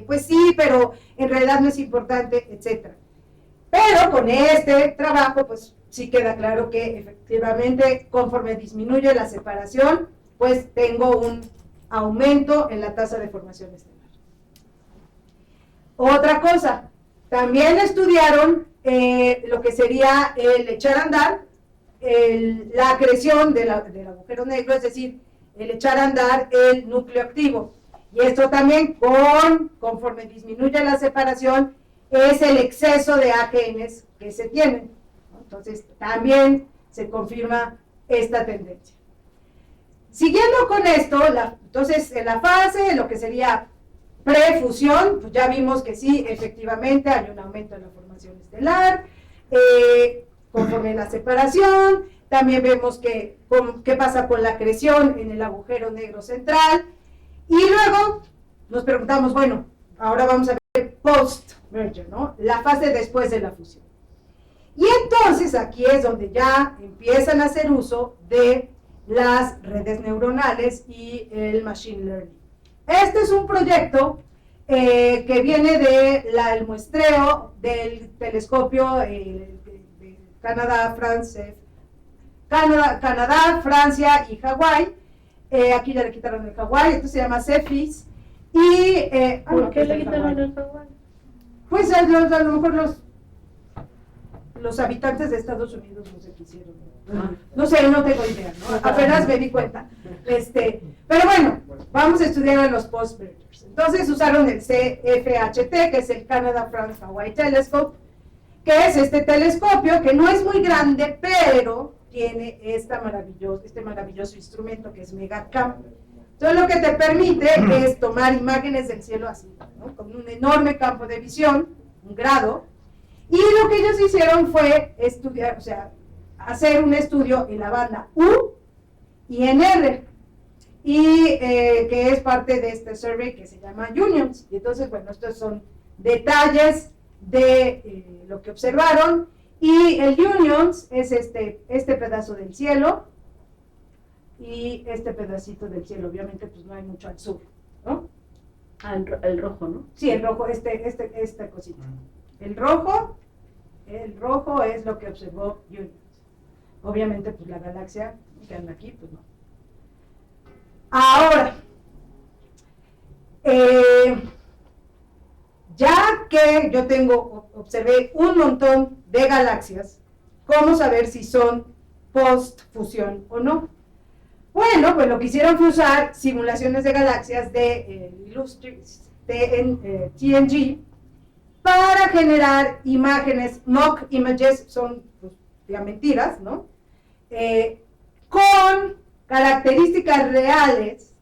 pues sí, pero en realidad no es importante, etc. Pero con este trabajo, pues sí queda claro que efectivamente, conforme disminuye la separación, pues tengo un aumento en la tasa de formación estelar. Otra cosa, también estudiaron lo que sería el echar a andar, la acreción del agujero negro, es decir, el echar a andar el núcleo activo. Y esto también, conforme disminuye la separación, es el exceso de AGNs que se tienen, ¿no? Entonces, también se confirma esta tendencia. Siguiendo con esto, entonces en la fase, lo que sería prefusión, pues ya vimos que sí, efectivamente hay un aumento en la formación estelar, conforme la separación, también vemos qué pasa con la acreción en el agujero negro central, y luego nos preguntamos, bueno, ahora vamos a ver post-merger, ¿no? La fase después de la fusión. Y entonces aquí es donde ya empiezan a hacer uso de las redes neuronales y el machine learning. Este es un proyecto que viene del muestreo del telescopio de Canadá, Francia y Hawái. Aquí ya le quitaron el Hawái, esto se llama CEPHIS. ¿Por qué le quitaron el Hawái? Pues a lo mejor los habitantes de Estados Unidos no se quisieron. No sé, no tengo idea, ¿no? Apenas me di cuenta. Pero bueno, vamos a estudiar a los post-mergers. Entonces usaron el CFHT, que es el Canada France Hawaii Telescope, que es este telescopio que no es muy grande, pero tiene este maravilloso instrumento que es MegaCam. Entonces lo que te permite es tomar imágenes del cielo así, ¿no? Con un enorme campo de visión, un grado, y lo que ellos hicieron fue estudiar, o sea, hacer un estudio en la banda U y en R, y que es parte de este survey que se llama Unions. Y entonces, bueno, estos son detalles de lo que observaron, y el Unions es este pedazo del cielo, y este pedacito del cielo, obviamente pues no hay mucho al sur, ¿no? Ah, el rojo, ¿no? Sí, el rojo, esta cosita. El rojo es lo que observó Unions. Obviamente, pues la galaxia que anda aquí, pues no. Ahora, ya que yo observé un montón de galaxias, ¿cómo saber si son post-fusión o no? Bueno, pues lo que hicieron fue usar simulaciones de galaxias de TNG para generar imágenes, mock images, son pues, ya mentiras, ¿no? Con características reales.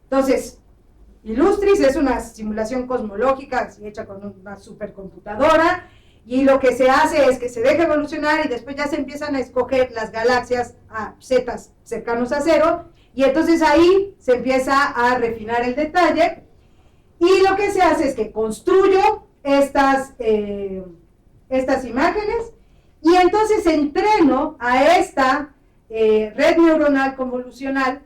Entonces, Illustris es una simulación cosmológica hecha con una supercomputadora, y lo que se hace es que se deja evolucionar y después ya se empiezan a escoger las galaxias a zetas cercanos a cero, y entonces ahí se empieza a refinar el detalle, y lo que se hace es que construyo estas imágenes, Y entonces entreno a esta red neuronal convolucional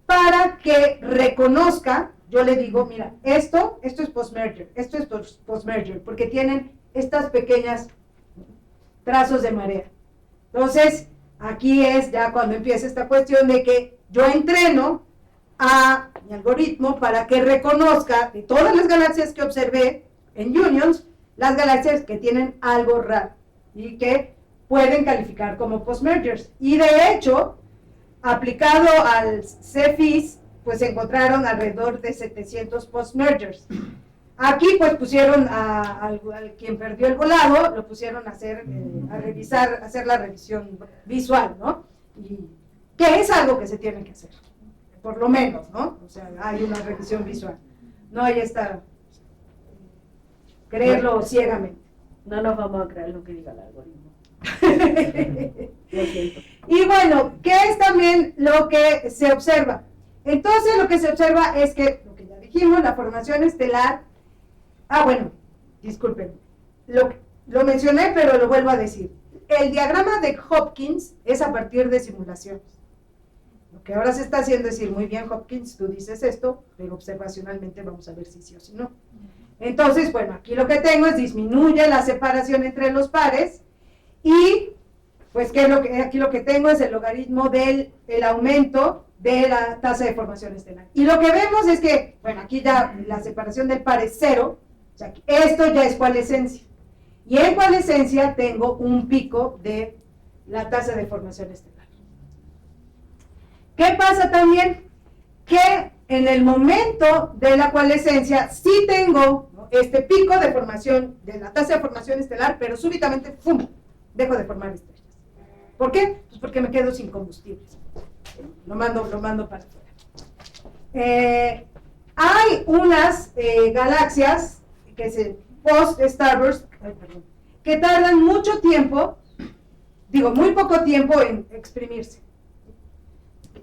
para que reconozca, yo le digo, mira, esto es post-merger, esto es post-merger, porque tienen estas pequeñas trazos de marea. Entonces, aquí es ya cuando empieza esta cuestión de que yo entreno a mi algoritmo para que reconozca de todas las galaxias que observé en unions, las galaxias que tienen algo raro y que pueden calificar como post-mergers. Y de hecho, aplicado al CFIS, pues se encontraron alrededor de 700 post-mergers. Aquí pues pusieron al quien perdió el volado, lo pusieron a hacer, a revisar, a hacer la revisión visual, ¿no? Y que es algo que se tiene que hacer, por lo menos, ¿no? O sea, hay una revisión visual. No hay esta, creerlo ciegamente. No nos vamos a creer lo que diga el algoritmo. Lo siento. Y bueno, ¿qué es también lo que se observa? Entonces lo que se observa es que, lo que ya dijimos, la formación estelar. Bueno, disculpen, lo mencioné, pero lo vuelvo a decir. El diagrama de Hopkins es a partir de simulaciones. Lo que ahora se está haciendo es decir, muy bien Hopkins, tú dices esto, pero observacionalmente vamos a ver si sí o si no. Entonces, bueno, aquí lo que tengo es disminuye la separación entre los pares y, pues, aquí lo que tengo es el logaritmo del aumento de la tasa de formación estelar. Y lo que vemos es que, bueno, aquí ya la separación del par es 0, o sea, esto ya es coalescencia. Y en coalescencia tengo un pico de la tasa de formación estelar. ¿Qué pasa también? Que en el momento de la coalescencia sí tengo, ¿no?, este pico de formación de la tasa de formación estelar, pero súbitamente, ¡pum!, dejo de formar estrellas. ¿Por qué? Pues porque me quedo sin combustibles. Lo mando para afuera. Hay unas galaxias que se post-starburst, que tardan mucho tiempo, muy poco tiempo en exprimirse.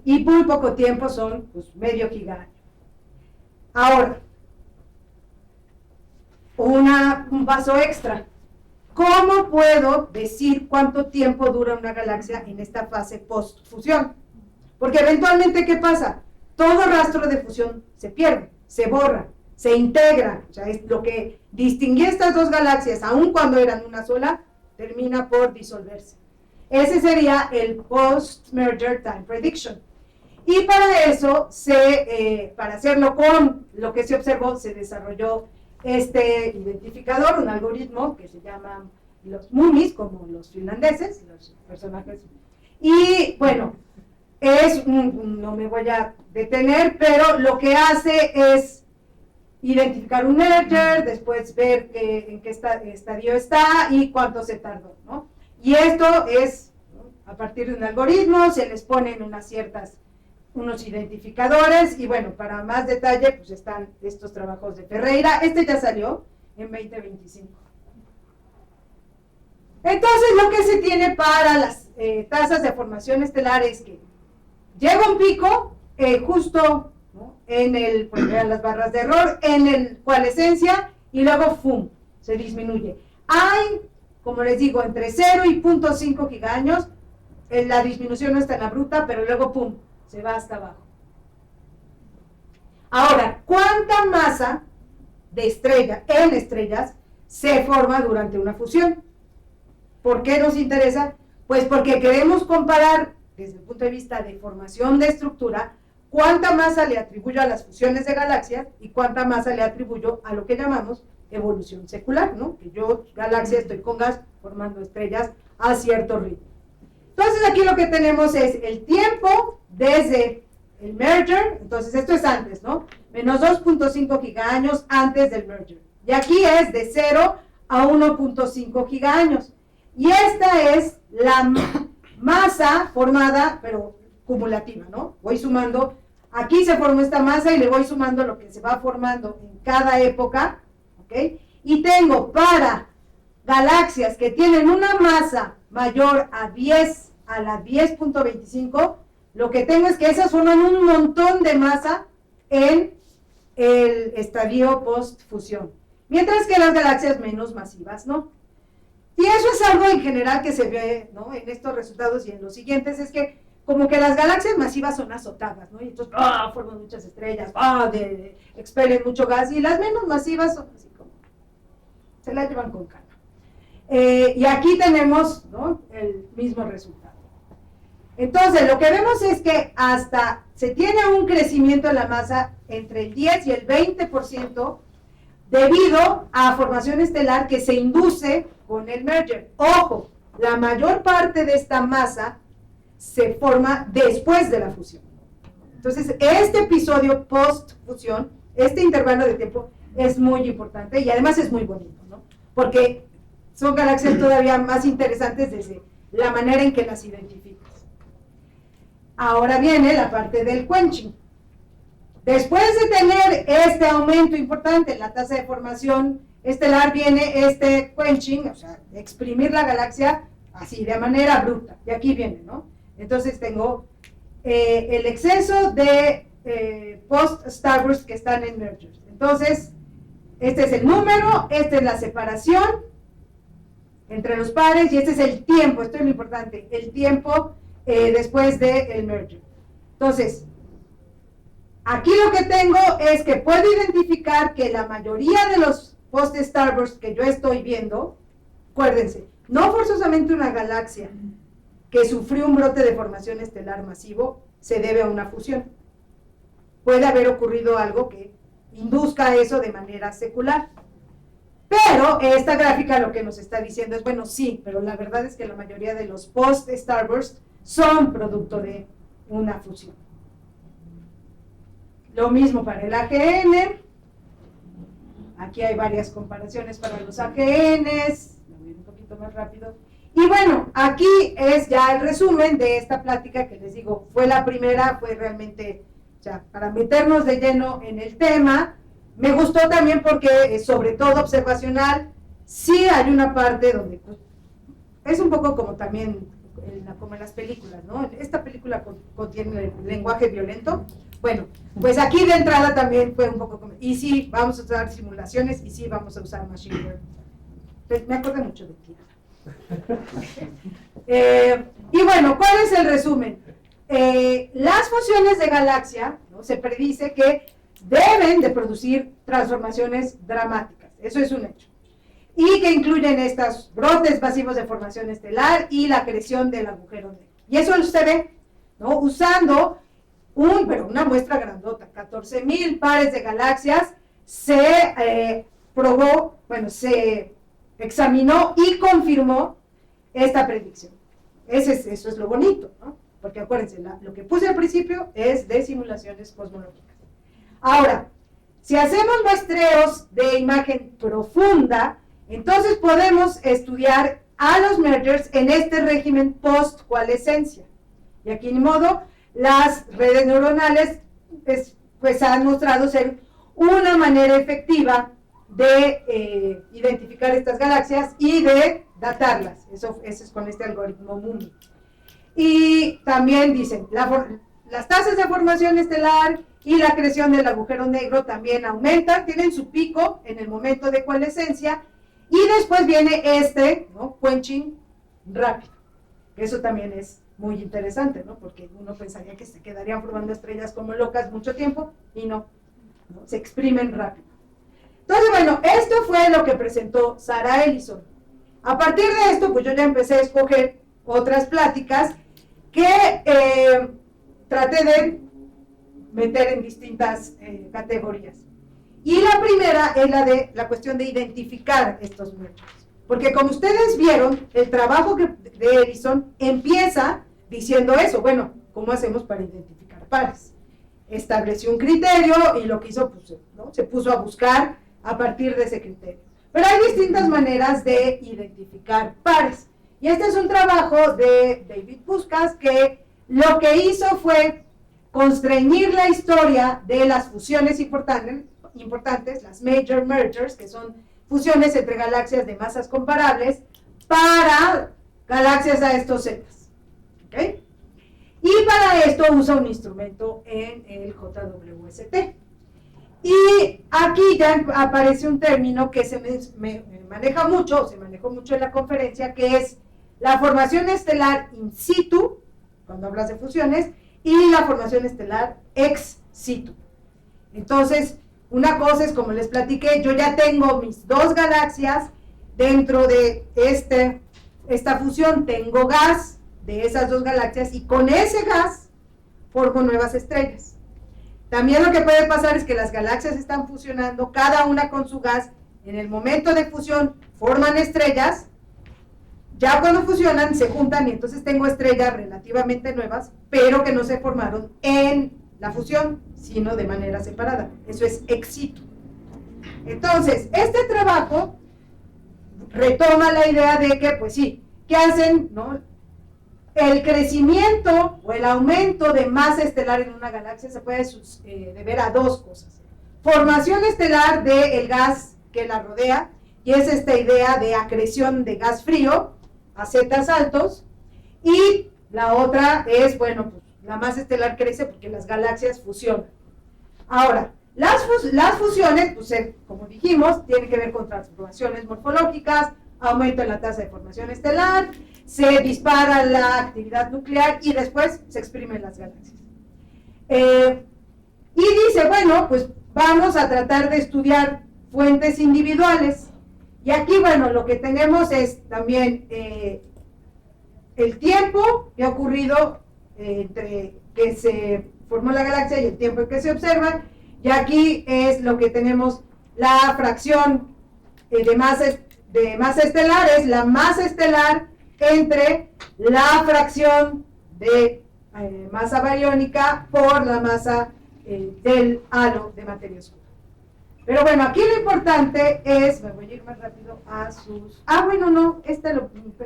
Y muy poco tiempo son, pues, medio gigaño. Ahora, un paso extra. ¿Cómo puedo decir cuánto tiempo dura una galaxia en esta fase post-fusión? Porque eventualmente, ¿qué pasa? Todo rastro de fusión se pierde, se borra, se integra. O sea, es lo que distinguía estas dos galaxias, aun cuando eran una sola, termina por disolverse. Ese sería el post-merger time prediction. Y para eso, para hacerlo con lo que se observó, se desarrolló este identificador, un algoritmo que se llama los mumis, como los finlandeses, los personajes. Y bueno, no me voy a detener, pero lo que hace es identificar un merger, después ver en qué estadio está y cuánto se tardó, ¿no? Y esto es, ¿no?, a partir de un algoritmo, se les ponen unos identificadores, y bueno, para más detalle, pues están estos trabajos de Ferreira. Este ya salió en 2025. Entonces, lo que se tiene para las tasas de formación estelar es que llega un pico justo, ¿no?, pues vean las barras de error, en el coalescencia, y luego ¡fum!, se disminuye. Hay, como les digo, entre 0 y 0.5 gigaños, la disminución no está en la bruta, pero luego ¡pum!, se va hasta abajo. Ahora, ¿cuánta masa de estrella en estrellas se forma durante una fusión? ¿Por qué nos interesa? Pues porque queremos comparar, desde el punto de vista de formación de estructura, cuánta masa le atribuyo a las fusiones de galaxias y cuánta masa le atribuyo a lo que llamamos evolución secular, ¿no? Que yo, galaxia, estoy con gas formando estrellas a cierto ritmo. Entonces aquí lo que tenemos es el tiempo desde el merger, entonces esto es antes, ¿no? Menos 2.5 gigaños antes del merger. Y aquí es de 0 a 1.5 gigaños. Y esta es la masa formada, pero cumulativa, ¿no? Voy sumando, aquí se formó esta masa y le voy sumando lo que se va formando en cada época, ¿ok? Y tengo para galaxias que tienen una masa mayor a 10 a la 10.25, lo que tengo es que esas forman un montón de masa en el estadio post-fusión, mientras que las galaxias menos masivas no. Y eso es algo en general que se ve, ¿no?, en estos resultados y en los siguientes, es que como que las galaxias masivas son azotadas, ¿no? Y entonces forman muchas estrellas, expelen mucho gas, y las menos masivas son así como, se las llevan con calma. Y aquí tenemos, ¿no?, el mismo resultado. Entonces, lo que vemos es que hasta se tiene un crecimiento en la masa entre el 10 y el 20% debido a formación estelar que se induce con el merger. Ojo, la mayor parte de esta masa se forma después de la fusión. Entonces, este episodio post-fusión, este intervalo de tiempo, es muy importante y además es muy bonito, ¿no? Porque son galaxias todavía más interesantes desde la manera en que las identificas. Ahora viene la parte del quenching. Después de tener este aumento importante en la tasa de formación estelar, viene este quenching, o sea, exprimir la galaxia así, de manera bruta. Y aquí viene, ¿no? Entonces tengo el exceso de post-starburst que están en mergers. Entonces, este es el número, esta es la separación entre los pares y este es el tiempo, esto es lo importante, el tiempo después del merger. Entonces, aquí lo que tengo es que puedo identificar que la mayoría de los post-starburst que yo estoy viendo, acuérdense, no forzosamente una galaxia que sufrió un brote de formación estelar masivo se debe a una fusión. Puede haber ocurrido algo que induzca eso de manera secular. Pero esta gráfica lo que nos está diciendo es, bueno, sí, pero la verdad es que la mayoría de los post-starburst son producto de una fusión. Lo mismo para el AGN. Aquí hay varias comparaciones para los AGNs. Voy un poquito más rápido. Y bueno, aquí es ya el resumen de esta plática que les digo, fue la primera, fue realmente, ya, para meternos de lleno en el tema. Me gustó también porque, sobre todo observacional, sí hay una parte donde, pues, es un poco como también, como en las películas, ¿no? Esta película contiene lenguaje violento. Bueno, pues aquí de entrada también fue un poco como, y sí, vamos a usar simulaciones, y sí, vamos a usar machine learning. Pues me acordé mucho de ti. Y bueno, ¿cuál es el resumen? Las fusiones de galaxia, ¿no?, se predice que deben de producir transformaciones dramáticas, eso es un hecho, y que incluyen estos brotes masivos de formación estelar y la creación del agujero negro. Y eso se ve, ¿no?, usando una muestra grandota, 14,000 pares de galaxias, se probó, bueno, se examinó y confirmó esta predicción. Eso es lo bonito, ¿no? Porque acuérdense, lo que puse al principio es de simulaciones cosmológicas. Ahora, si hacemos muestreos de imagen profunda, entonces podemos estudiar a los mergers en este régimen post-coalescencia. Y aquí, ni modo, las redes neuronales pues han mostrado ser una manera efectiva de identificar estas galaxias y de datarlas. Eso es con este algoritmo MUMI. Y también dicen, las tasas de formación estelar y la creación del agujero negro también aumentan, tienen su pico en el momento de coalescencia, y después viene ¿no?, quenching rápido. Eso también es muy interesante, ¿no?, porque uno pensaría que se quedarían formando estrellas como locas mucho tiempo, y no, se exprimen rápido. Entonces, bueno, esto fue lo que presentó Sarah Ellison. A partir de esto, pues yo ya empecé a escoger otras pláticas que traté de meter en distintas categorías. Y la primera es la cuestión de identificar estos mergers. Porque como ustedes vieron, el trabajo de Ellison empieza diciendo eso. Bueno, ¿cómo hacemos para identificar pares? Estableció un criterio y lo que hizo, pues, ¿no?, se puso a buscar a partir de ese criterio. Pero hay distintas maneras de identificar pares. Y este es un trabajo de David Puskas, que lo que hizo fue constreñir la historia de las fusiones importantes, las major mergers, que son fusiones entre galaxias de masas comparables, para galaxias a estos cepas. ¿Okay? Y para esto usa un instrumento en el JWST. Y Aquí ya aparece un término que se maneja mucho, o se manejó mucho en la conferencia, que es la formación estelar in situ, cuando hablas de fusiones, y la formación estelar ex situ. Entonces, una cosa es, como les platiqué, yo ya tengo mis dos galaxias, dentro de esta fusión tengo gas de esas dos galaxias, y con ese gas formo nuevas estrellas. También lo que puede pasar es que las galaxias están fusionando, cada una con su gas, en el momento de fusión forman estrellas, ya cuando fusionan se juntan y entonces tengo estrellas relativamente nuevas, pero que no se formaron en la fusión, sino de manera separada. Eso es ex situ. Entonces, este trabajo retoma la idea de que, pues sí, ¿qué hacen? ¿No? El crecimiento o el aumento de masa estelar en una galaxia se puede deber a dos cosas. Formación estelar del gas que la rodea, y es esta idea de acreción de gas frío a zetas altos, y la otra es, bueno, pues la masa estelar crece porque las galaxias fusionan. Ahora, las fusiones, pues como dijimos, tienen que ver con transformaciones morfológicas, aumento en la tasa de formación estelar, se dispara la actividad nuclear y después se exprimen las galaxias. Y dice, bueno, pues vamos a tratar de estudiar fuentes individuales. Y aquí, bueno, lo que tenemos es también el tiempo que ha ocurrido entre que se formó la galaxia y el tiempo en que se observa. Y aquí es lo que tenemos, la fracción de masa estelar, es la masa estelar entre la fracción de masa bariónica por la masa del halo de materia oscura. Pero bueno, aquí lo importante es, me voy a ir más rápido a sus...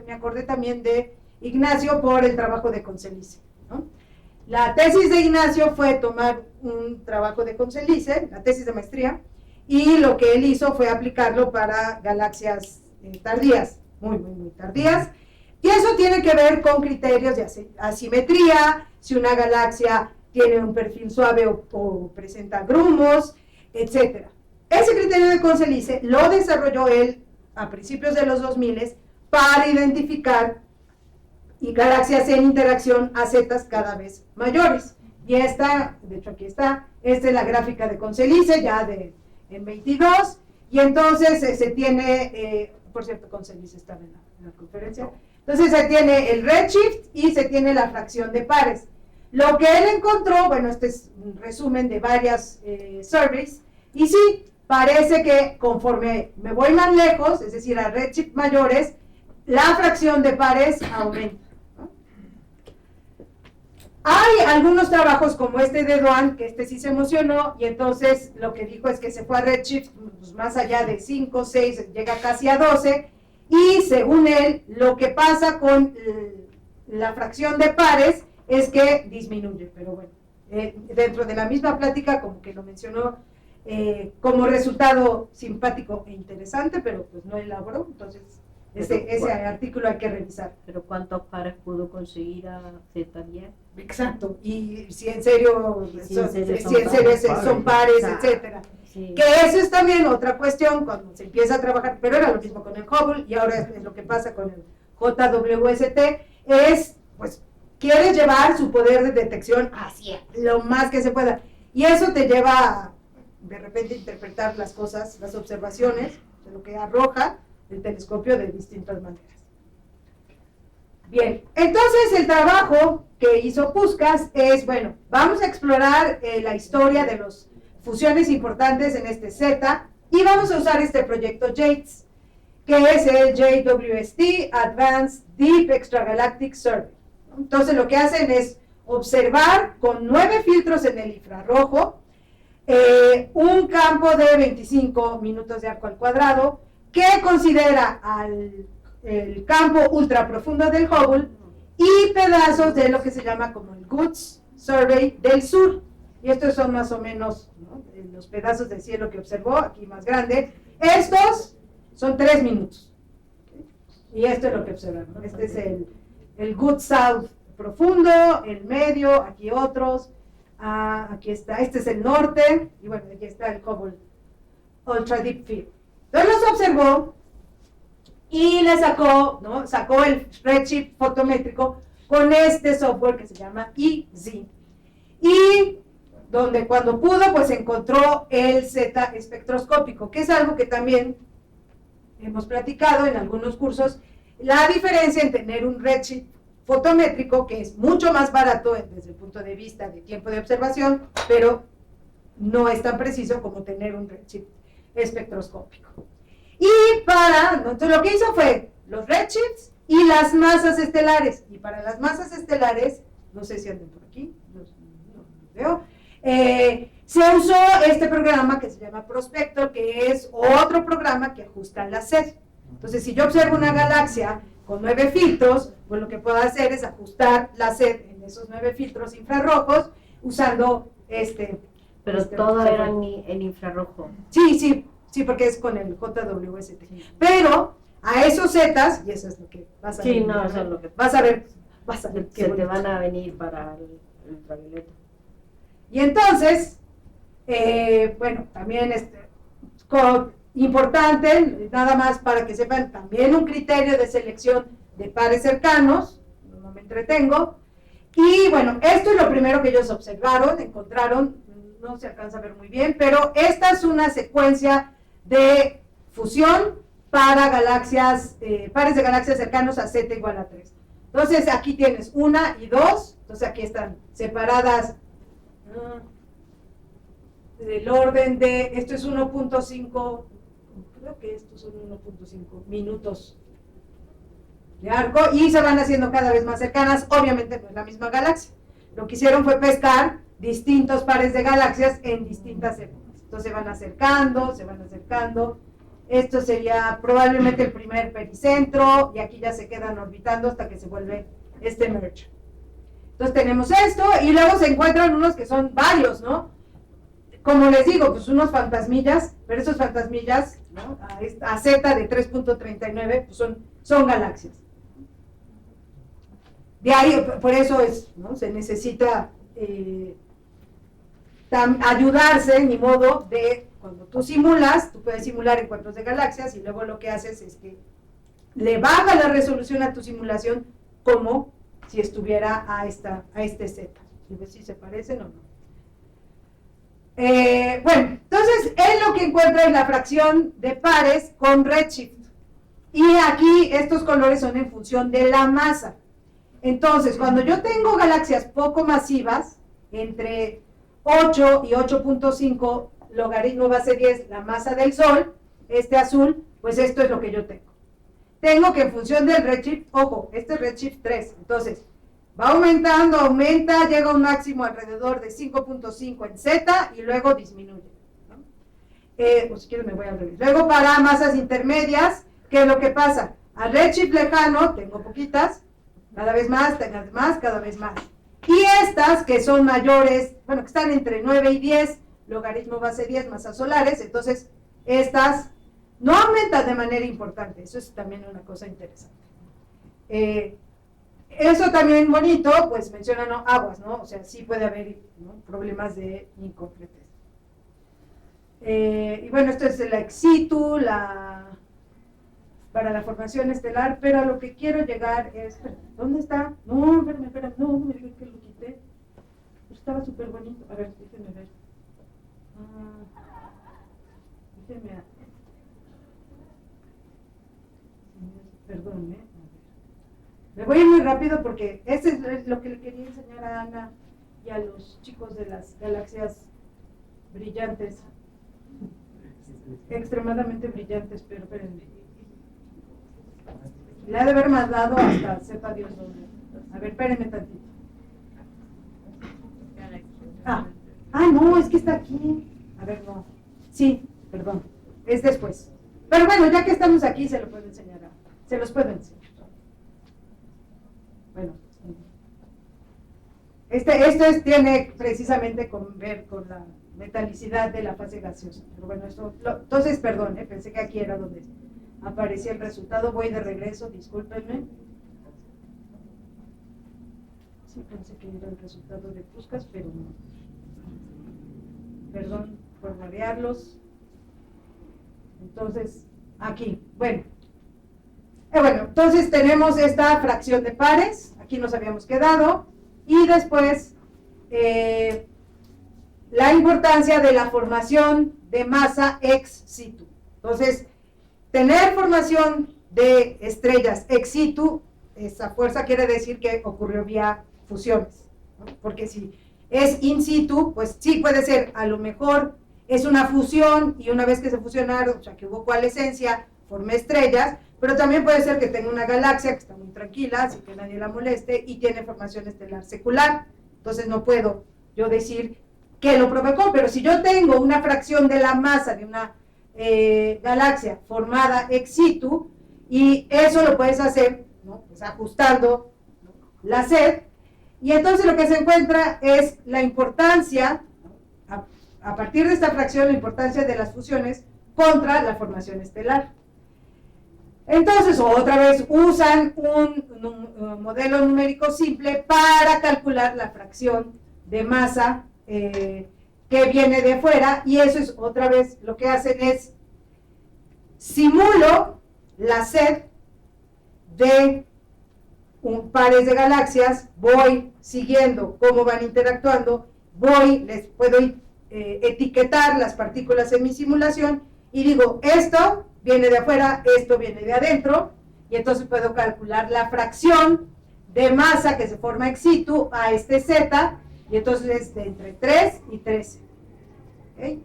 me acordé también de Ignacio por el trabajo de Conselice, ¿no? La tesis de Ignacio fue tomar un trabajo de Conselice, la tesis de maestría, y lo que él hizo fue aplicarlo para galaxias tardías, muy tardías, y eso tiene que ver con criterios de asimetría, si una galaxia tiene un perfil suave o presenta grumos, etc. Ese criterio de Conselice lo desarrolló él a principios de los 2000 para identificar galaxias en interacción a zetas cada vez mayores. Y esta, de hecho aquí está, esta es la gráfica de Conselice, ya en 22, y entonces se tiene, por cierto, Conselice estaba en la conferencia, entonces se tiene el redshift y se tiene la fracción de pares. Lo que él encontró, bueno, este es un resumen de varias surveys, y sí, parece que conforme me voy más lejos, es decir, a redshift mayores, la fracción de pares aumenta. Hay algunos trabajos como este de Duan, que este sí se emocionó, y entonces lo que dijo es que se fue a redshift pues, más allá de 5, 6, llega casi a 12, y según él, lo que pasa con la fracción de pares es que disminuye, pero bueno, dentro de la misma plática como que lo mencionó como resultado simpático e interesante, pero pues no elaboró, entonces ese artículo hay que revisar. Pero ¿cuántos pares pudo conseguir a Z10? Exacto, y si en serio, son pares, Exacto. etcétera. Sí. Que eso es también otra cuestión cuando se empieza a trabajar, pero era lo mismo con el Hubble y ahora es lo que pasa con el JWST, es, pues, quieres llevar su poder de detección hacia lo más que se pueda, y eso te lleva a, de repente, interpretar las cosas, las observaciones, de lo que arroja el telescopio de distintas maneras. Bien, entonces el trabajo que hizo Puskas es, bueno, vamos a explorar la historia de las fusiones importantes en este Z y vamos a usar este proyecto JADES, que es el JWST Advanced Deep Extragalactic Survey. Entonces lo que hacen es observar con 9 filtros en el infrarrojo un campo de 25 minutos de arco al cuadrado que considera el campo ultraprofundo del Hubble y pedazos de lo que se llama como el GOODS Survey del sur. Y estos son más o menos, ¿no?, los pedazos del cielo que observó, aquí más grande. Estos son 3 minutos. Y esto es lo que observaron, ¿no? Este es el GOODS South profundo, el medio, aquí otros, aquí está, este es el norte, y bueno, aquí está el Hubble Ultra Deep Field. Entonces los observó y le sacó, ¿no? Sacó el Redshift fotométrico con este software que se llama EZ. Y donde cuando pudo, pues encontró el Z espectroscópico, que es algo que también hemos platicado en algunos cursos, la diferencia en tener un redshift fotométrico, que es mucho más barato desde el punto de vista de tiempo de observación, pero no es tan preciso como tener un redshift espectroscópico. Y entonces lo que hizo fue los redshifts y las masas estelares. Y para las masas estelares, no sé si anden por aquí, no veo, se usó este programa que se llama Prospector, que es otro programa que ajusta la sed. Entonces, si yo observo una galaxia con 9 filtros, pues lo que puedo hacer es ajustar la sed en esos 9 filtros infrarrojos usando Pero todo era en infrarrojo. Sí, porque es con el JWST. Pero a esos zetas, y eso es lo que vas a ver. Sí, no, eso es lo que vas a ver. Se te van a venir para el ultravioleta. Y entonces, bueno, también importante, nada más para que sepan, también un criterio de selección de pares cercanos, no me entretengo, y bueno, esto es lo primero que ellos observaron, encontraron, no se alcanza a ver muy bien, pero esta es una secuencia de fusión para galaxias, pares de galaxias cercanos a Z igual a 3. Entonces aquí tienes 1 y 2, entonces aquí están separadas del orden de, esto es 1.5, creo que estos son 1.5 minutos de arco, y se van haciendo cada vez más cercanas, obviamente no es la misma galaxia. Lo que hicieron fue pescar distintos pares de galaxias en distintas épocas. Entonces se van acercando. Esto sería probablemente el primer pericentro, y aquí ya se quedan orbitando hasta que se vuelve este merge. Entonces tenemos esto, y luego se encuentran unos que son varios, ¿no? Como les digo, pues unos fantasmillas, pero esos fantasmillas, ¿no? A Z de 3.39, pues son galaxias. De ahí, por eso ¿no? Se necesita ayudarse, ni modo de, cuando tú simulas, tú puedes simular encuentros de galaxias, y luego lo que haces es que le baja la resolución a tu simulación como si estuviera a este Z. Y ves si se parecen o no. Bueno, entonces él lo que encuentra es la fracción de pares con redshift. Y aquí estos colores son en función de la masa. Entonces, cuando yo tengo galaxias poco masivas, entre 8 y 8.5 logaritmo base 10, la masa del Sol, este azul, pues esto es lo que yo tengo. Tengo que en función del redshift, ojo, este es redshift 3, entonces va aumentando, aumenta, llega a un máximo alrededor de 5.5 en Z y luego disminuye, ¿no? Pues si quieres me voy al revés. Luego para masas intermedias, ¿qué es lo que pasa? Al redshift lejano tengo poquitas, cada vez más, cada vez más. Y estas que son mayores, bueno, que están entre 9 y 10, logaritmo base 10, masas solares, entonces estas no aumentan de manera importante, eso es también una cosa interesante. Eso también bonito, pues mencionan, ¿no? Aguas, ¿no? O sea, sí puede haber, ¿no? Problemas de incompletez. Y bueno, esto es la ex situ, para la formación estelar, pero a lo que quiero llegar es, ¿dónde está? No, espérame, no me digas que lo quité. Estaba súper bonito. A ver, déjenme ver. Déjenme. Perdón, Me voy a ir muy rápido porque eso es lo que le quería enseñar a Ana y a los chicos de las galaxias brillantes. Extremadamente brillantes, pero espérenme. Le ha de haber mandado hasta sepa Dios dónde. A ver, espérenme tantito. No, es que está aquí. A ver, no. Sí, perdón. Es después. Pero bueno, ya que estamos aquí, se lo puedo enseñar. Se los puedo enseñar. Bueno. Esto tiene precisamente que ver con la metalicidad de la fase gaseosa. Pero bueno, entonces, perdón, pensé que aquí era donde aparecía el resultado. Voy de regreso, discúlpenme. Sí, pensé que era el resultado de Puskas, pero no. Perdón por marearlos. Entonces, aquí, bueno, entonces tenemos esta fracción de pares, aquí nos habíamos quedado, y después la importancia de la formación de masa ex situ. Entonces, tener formación de estrellas ex situ, esa fuerza quiere decir que ocurrió vía fusiones, ¿no? Porque si es in situ, pues sí puede ser, a lo mejor es una fusión y una vez que se fusionaron, o sea que hubo coalescencia, formé estrellas, pero también puede ser que tenga una galaxia que está muy tranquila, sin que nadie la moleste, y tiene formación estelar secular. Entonces no puedo yo decir que lo provocó, pero si yo tengo una fracción de la masa de una galaxia formada ex situ, y eso lo puedes hacer, ¿no? Pues ajustando, ¿no?, la sed, y entonces lo que se encuentra es la importancia, ¿no?, a partir de esta fracción, la importancia de las fusiones contra la formación estelar. Entonces, otra vez usan un modelo numérico simple para calcular la fracción de masa que viene de fuera, y eso es otra vez lo que hacen es simulo la sed de pares de galaxias, voy siguiendo cómo van interactuando, les puedo etiquetar las partículas en mi simulación y digo, esto viene de afuera, esto viene de adentro, y entonces puedo calcular la fracción de masa que se forma ex situ a este z, y entonces es de entre 3 y 13. ¿Okay?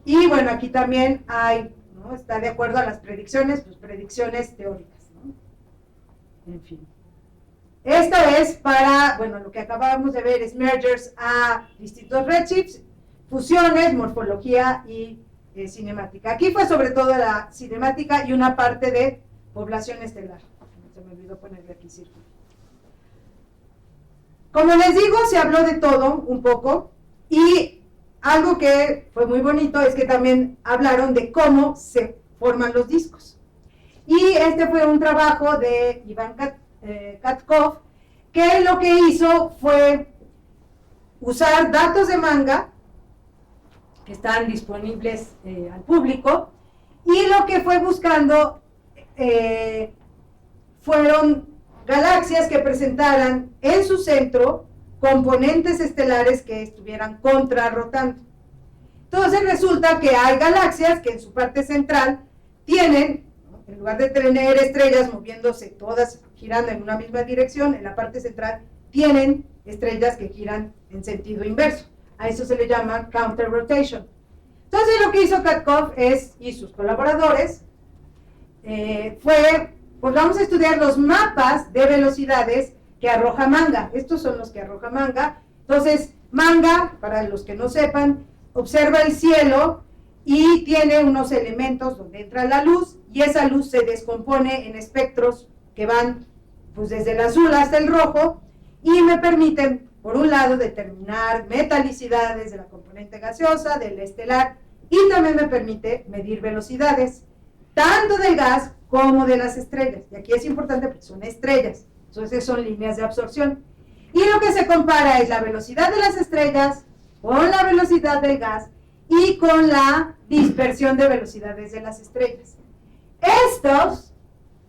Y bueno, aquí también hay, ¿no?, está de acuerdo a las predicciones, pues predicciones teóricas, ¿no? En fin. Esto es para, bueno, lo que acabamos de ver es mergers a distintos redshifts, fusiones, morfología y cinemática. Aquí fue sobre todo la cinemática y una parte de población estelar. Se me olvidó ponerle aquí círculo. Como les digo, se habló de todo un poco, y algo que fue muy bonito es que también hablaron de cómo se forman los discos. Y este fue un trabajo de Iván Katkov, que lo que hizo fue usar datos de manga que están disponibles al público, y lo que fue buscando fueron galaxias que presentaran en su centro componentes estelares que estuvieran contrarrotando. Entonces resulta que hay galaxias que en su parte central tienen, ¿no?, en lugar de tener estrellas moviéndose todas girando en una misma dirección, en la parte central tienen estrellas que giran en sentido inverso. A eso se le llama counter rotation. Entonces lo que hizo Katkov y sus colaboradores fue, pues vamos a estudiar los mapas de velocidades que arroja Manga. Estos son los que arroja Manga. Entonces Manga, para los que no sepan, observa el cielo y tiene unos elementos donde entra la luz, y esa luz se descompone en espectros que van pues desde el azul hasta el rojo, y me permiten, por un lado, determinar metalicidades de la componente gaseosa, del estelar, y también me permite medir velocidades, tanto del gas como de las estrellas. Y aquí es importante porque son estrellas, entonces son líneas de absorción. Y lo que se compara es la velocidad de las estrellas con la velocidad del gas y con la dispersión de velocidades de las estrellas. Estos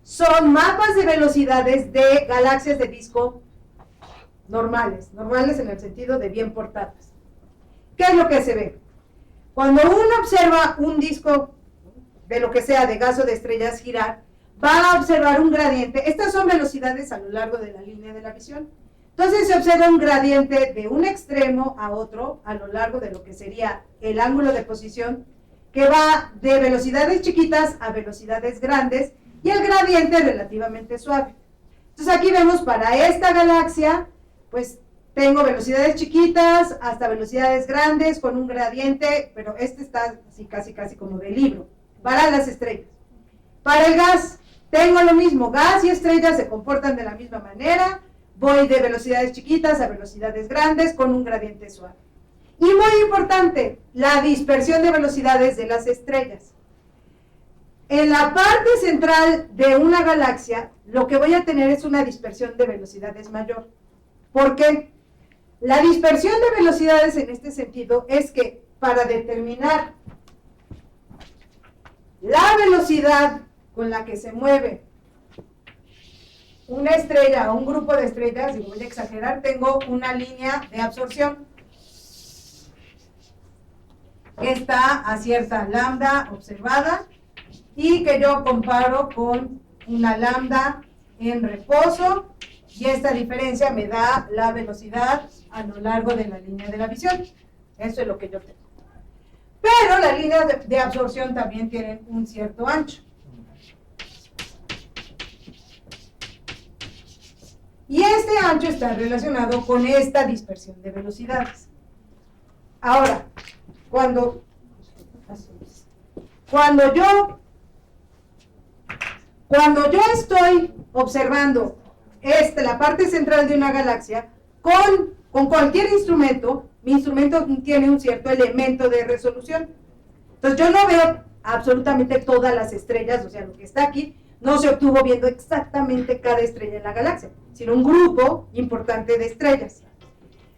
son mapas de velocidades de galaxias de disco normales en el sentido de bien portadas. ¿Qué es lo que se ve? Cuando uno observa un disco de lo que sea, de gas o de estrellas girar, va a observar un gradiente. Estas son velocidades a lo largo de la línea de la visión. Entonces se observa un gradiente de un extremo a otro a lo largo de lo que sería el ángulo de posición, que va de velocidades chiquitas a velocidades grandes, y el gradiente es relativamente suave. Entonces aquí vemos para esta galaxia, pues tengo velocidades chiquitas hasta velocidades grandes con un gradiente, pero este está así casi como de libro, para las estrellas. Para el gas, tengo lo mismo, gas y estrellas se comportan de la misma manera, voy de velocidades chiquitas a velocidades grandes con un gradiente suave. Y muy importante, la dispersión de velocidades de las estrellas. En la parte central de una galaxia, lo que voy a tener es una dispersión de velocidades mayor. ¿Por qué? La dispersión de velocidades en este sentido es que para determinar la velocidad con la que se mueve una estrella o un grupo de estrellas, y voy a exagerar, tengo una línea de absorción que está a cierta lambda observada y que yo comparo con una lambda en reposo, y esta diferencia me da la velocidad a lo largo de la línea de la visión. Eso es lo que yo tengo. Pero las líneas de absorción también tienen un cierto ancho. Y este ancho está relacionado con esta dispersión de velocidades. Ahora, cuando yo estoy observando la parte central de una galaxia con cualquier instrumento, mi instrumento tiene un cierto elemento de resolución. Entonces yo no veo absolutamente todas las estrellas, o sea, lo que está aquí no se obtuvo viendo exactamente cada estrella en la galaxia, sino un grupo importante de estrellas.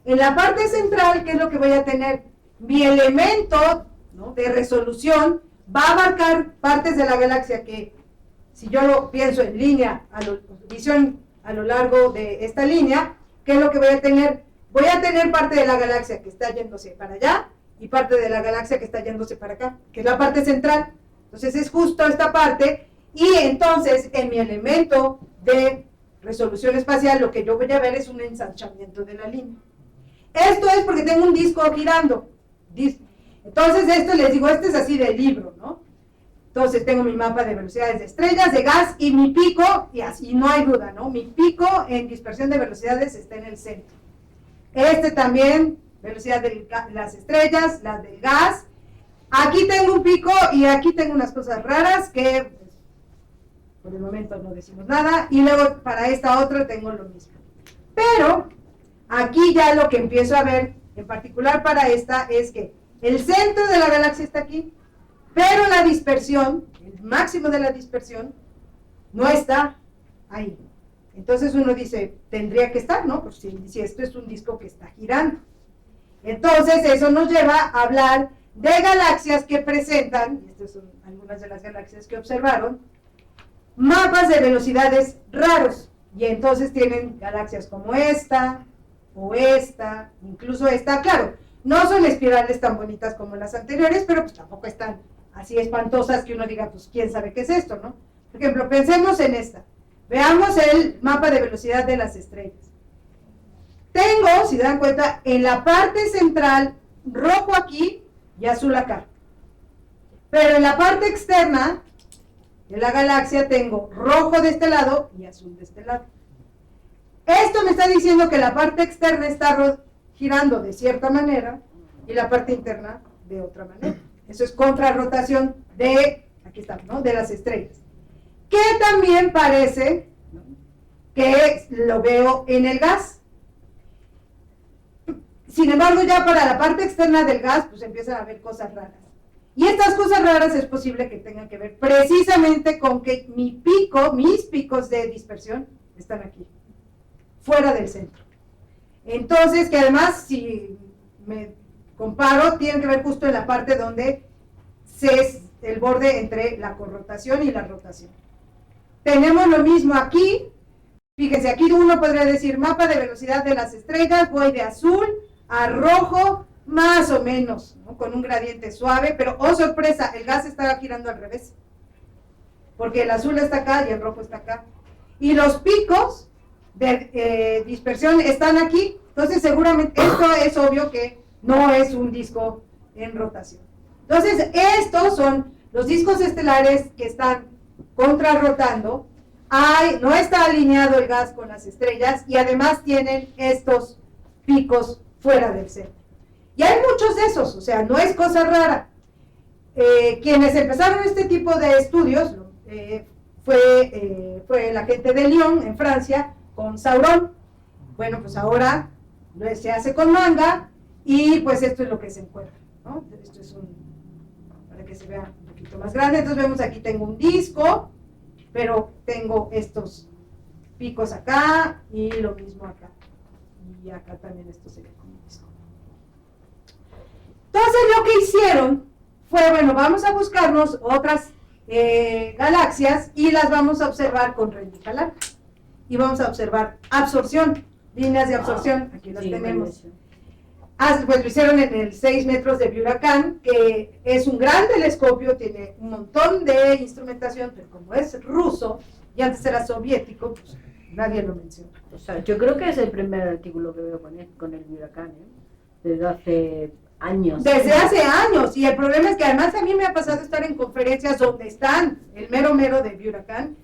En la parte central, ¿qué es lo que voy a tener? Mi elemento, ¿no?, de resolución va a abarcar partes de la galaxia que, si yo lo pienso en línea, visión a lo largo de esta línea, ¿qué es lo que voy a tener? Voy a tener parte de la galaxia que está yéndose para allá y parte de la galaxia que está yéndose para acá, que es la parte central. Entonces es justo esta parte, y entonces en mi elemento de resolución espacial lo que yo voy a ver es un ensanchamiento de la línea. Esto es porque tengo un disco girando. Entonces esto les digo, este es así de libro, ¿no? Entonces tengo mi mapa de velocidades de estrellas, de gas, y mi pico, y así no hay duda, ¿no? Mi pico en dispersión de velocidades está en el centro. Este también, velocidad de las estrellas, las del gas. Aquí tengo un pico y aquí tengo unas cosas raras que, pues, por el momento no decimos nada, y luego para esta otra tengo lo mismo. Pero aquí ya lo que empiezo a ver, en particular para esta, es que el centro de la galaxia está aquí, pero la dispersión, el máximo de la dispersión, no está ahí. Entonces uno dice, tendría que estar, ¿no? Pues si esto es un disco que está girando. Entonces eso nos lleva a hablar de galaxias que presentan, y estas son algunas de las galaxias que observaron, mapas de velocidades raros. Y entonces tienen galaxias como esta, o esta, incluso esta. Claro, no son espirales tan bonitas como las anteriores, pero pues tampoco están así espantosas que uno diga, pues quién sabe qué es esto, ¿no? Por ejemplo, pensemos en esta. Veamos el mapa de velocidad de las estrellas. Tengo, si dan cuenta, en la parte central, rojo aquí y azul acá. Pero en la parte externa de la galaxia tengo rojo de este lado y azul de este lado. Esto me está diciendo que la parte externa está girando de cierta manera y la parte interna de otra manera. Eso es contrarrotación de, aquí está, ¿no?, de las estrellas. Que también parece, ¿no?, que lo veo en el gas. Sin embargo, ya para la parte externa del gas, pues empiezan a haber cosas raras. Y estas cosas raras es posible que tengan que ver precisamente con que mis picos de dispersión están aquí, fuera del centro. Entonces, que además, si me comparo, tienen que ver justo en la parte donde es el borde entre la corrotación y la rotación. Tenemos lo mismo aquí. Fíjense, aquí uno podría decir mapa de velocidad de las estrellas, voy de azul a rojo, más o menos, ¿no?, con un gradiente suave, pero oh sorpresa, el gas está girando al revés, porque el azul está acá y el rojo está acá, y los picos de dispersión están aquí. Entonces seguramente esto es obvio que no es un disco en rotación. Entonces estos son los discos estelares que están contrarrotando. No está alineado el gas con las estrellas y además tienen estos picos fuera del centro. Y hay muchos de esos, o sea, no es cosa rara. Quienes empezaron este tipo de estudios fue la gente de Lyon, en Francia, con Sauron. Bueno, pues ahora se hace con manga y pues esto es lo que se encuentra, ¿no? Esto es para que se vea un poquito más grande. Entonces vemos aquí tengo un disco, pero tengo estos picos acá y lo mismo acá. Y acá también esto se ve como un disco. Entonces lo que hicieron fue, bueno, vamos a buscarnos otras galaxias y las vamos a observar con rendija larga. Y vamos a observar absorción, líneas de absorción, aquí las tenemos. Pues lo hicieron en el 6 metros de Buranán, que es un gran telescopio, tiene un montón de instrumentación, pero como es ruso y antes era soviético, pues nadie lo menciona. O sea, yo creo que es el primer artículo que veo con el Buranán, desde hace años. Desde hace años, y el problema es que además a mí me ha pasado estar en conferencias donde están el mero de Buranán,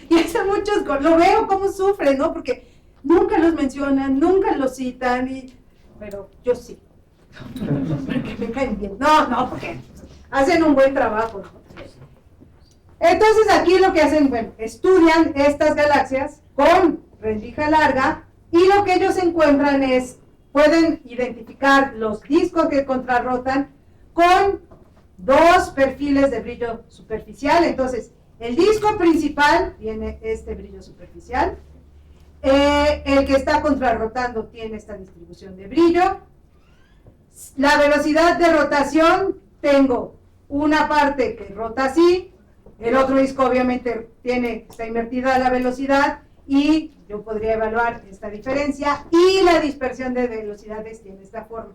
y hace muchos, lo veo cómo sufren, ¿no? Porque nunca los mencionan, nunca los citan, pero yo sí, porque me caen bien. No, porque hacen un buen trabajo, ¿no? Entonces aquí lo que hacen, bueno, estudian estas galaxias con rendija larga, y lo que ellos encuentran es, pueden identificar los discos que contrarrotan con dos perfiles de brillo superficial. Entonces, el disco principal tiene este brillo superficial, el que está contrarrotando tiene esta distribución de brillo. La velocidad de rotación, tengo una parte que rota así, el otro disco obviamente está invertida la velocidad, y yo podría evaluar esta diferencia, y la dispersión de velocidades tiene esta forma.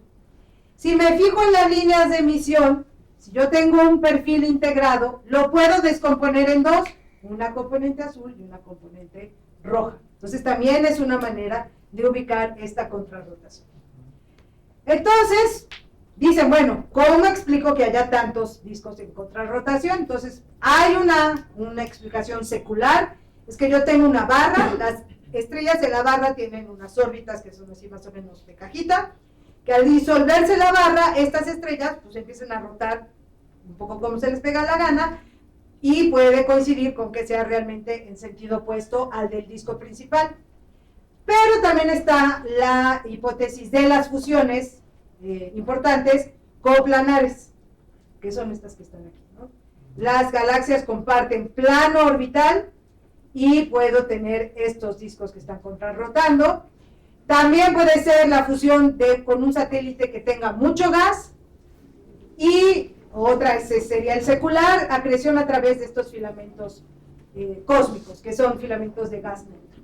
Si me fijo en las líneas de emisión, si yo tengo un perfil integrado, lo puedo descomponer en dos, una componente azul y una componente roja. Entonces también es una manera de ubicar esta contrarrotación. Entonces, dicen, bueno, ¿cómo explico que haya tantos discos en contrarrotación? Entonces, hay una explicación secular, es que yo tengo una barra, las estrellas de la barra tienen unas órbitas que son así más o menos de cajita, que al disolverse la barra, estas estrellas pues empiezan a rotar un poco como se les pega la gana, y puede coincidir con que sea realmente en sentido opuesto al del disco principal. Pero también está la hipótesis de las fusiones importantes coplanares, que son estas que están aquí, ¿no? Las galaxias comparten plano orbital y puedo tener estos discos que están contrarrotando. También puede ser la fusión con un satélite que tenga mucho gas, y otra sería el secular, acreción a través de estos filamentos cósmicos, que son filamentos de gas neutro.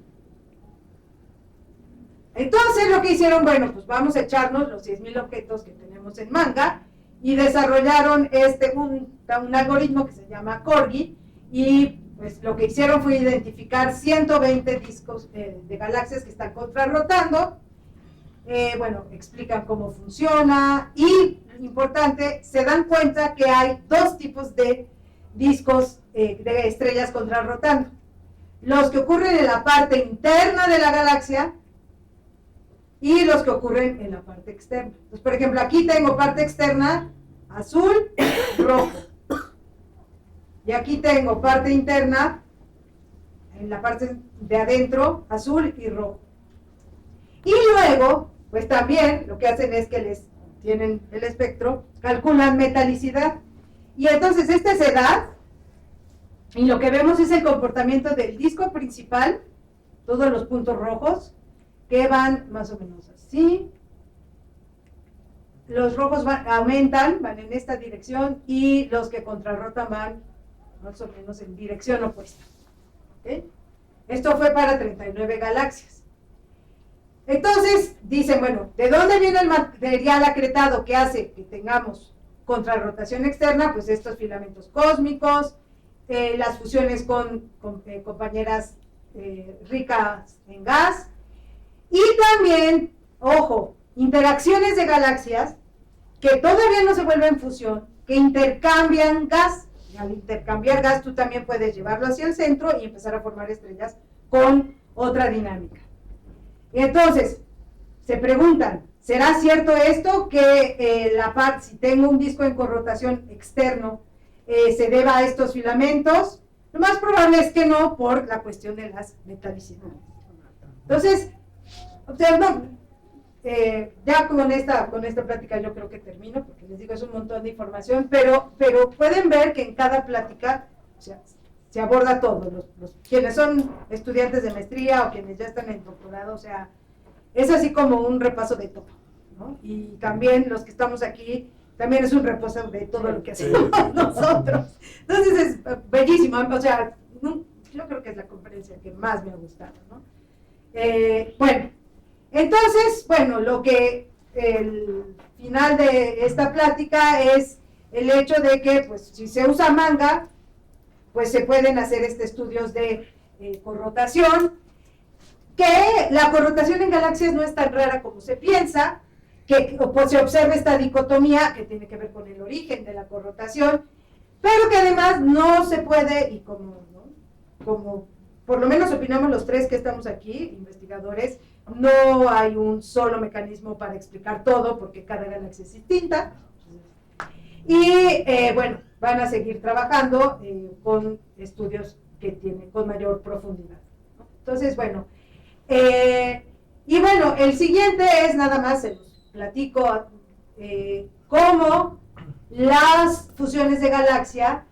Entonces lo que hicieron, bueno, pues vamos a echarnos los 10.000 objetos que tenemos en manga, y desarrollaron un algoritmo que se llama Corgi, y pues lo que hicieron fue identificar 120 discos de galaxias que están contrarrotando. Bueno, explican cómo funciona, y importante, se dan cuenta que hay dos tipos de discos de estrellas contrarrotando: los que ocurren en la parte interna de la galaxia y los que ocurren en la parte externa. Entonces, por ejemplo, aquí tengo parte externa azul, rojo, y aquí tengo parte interna, en la parte de adentro, azul y rojo. Y luego, pues también lo que hacen es que tienen el espectro, calculan metalicidad, y entonces esta es edad, y lo que vemos es el comportamiento del disco principal, todos los puntos rojos, que van más o menos así. Los rojos aumentan, van en esta dirección, y los que contrarrotan van más o menos en dirección opuesta. ¿Okay? Esto fue para 39 galaxias. Entonces, dicen, bueno, ¿de dónde viene el material acretado que hace que tengamos contrarrotación externa? Pues estos filamentos cósmicos, las fusiones con compañeras ricas en gas, y también, ojo, interacciones de galaxias que todavía no se vuelven fusión, que intercambian gas. Al intercambiar gas, tú también puedes llevarlo hacia el centro y empezar a formar estrellas con otra dinámica. Y entonces, se preguntan, ¿será cierto esto que si tengo un disco en corrotación externo, se deba a estos filamentos? Lo más probable es que no, por la cuestión de las metalicidades. Entonces, observan, ya con esta plática yo creo que termino, porque les digo, es un montón de información, pero pueden ver que en cada plática, o sea, se aborda todo, quienes son estudiantes de maestría o quienes ya están en doctorado, o sea, es así como un repaso de todo, ¿no? Y también los que estamos aquí, también es un reposo de todo lo que hacemos nosotros. Entonces es bellísimo, o sea, yo creo que es la conferencia que más me ha gustado, ¿no? Bueno, entonces, bueno, lo que el final de esta plática es el hecho de que, pues, si se usa manga, pues se pueden hacer estudios de corrotación, que la corrotación en galaxias no es tan rara como se piensa, que pues, se observa esta dicotomía que tiene que ver con el origen de la corrotación, pero que además no se puede, y como por lo menos opinamos los tres que estamos aquí, investigadores, no hay un solo mecanismo para explicar todo, porque cada galaxia es distinta. Y bueno, van a seguir trabajando con estudios que tienen con mayor profundidad, ¿no? Entonces, bueno, y bueno, el siguiente es nada más, se los platico cómo las fusiones de galaxia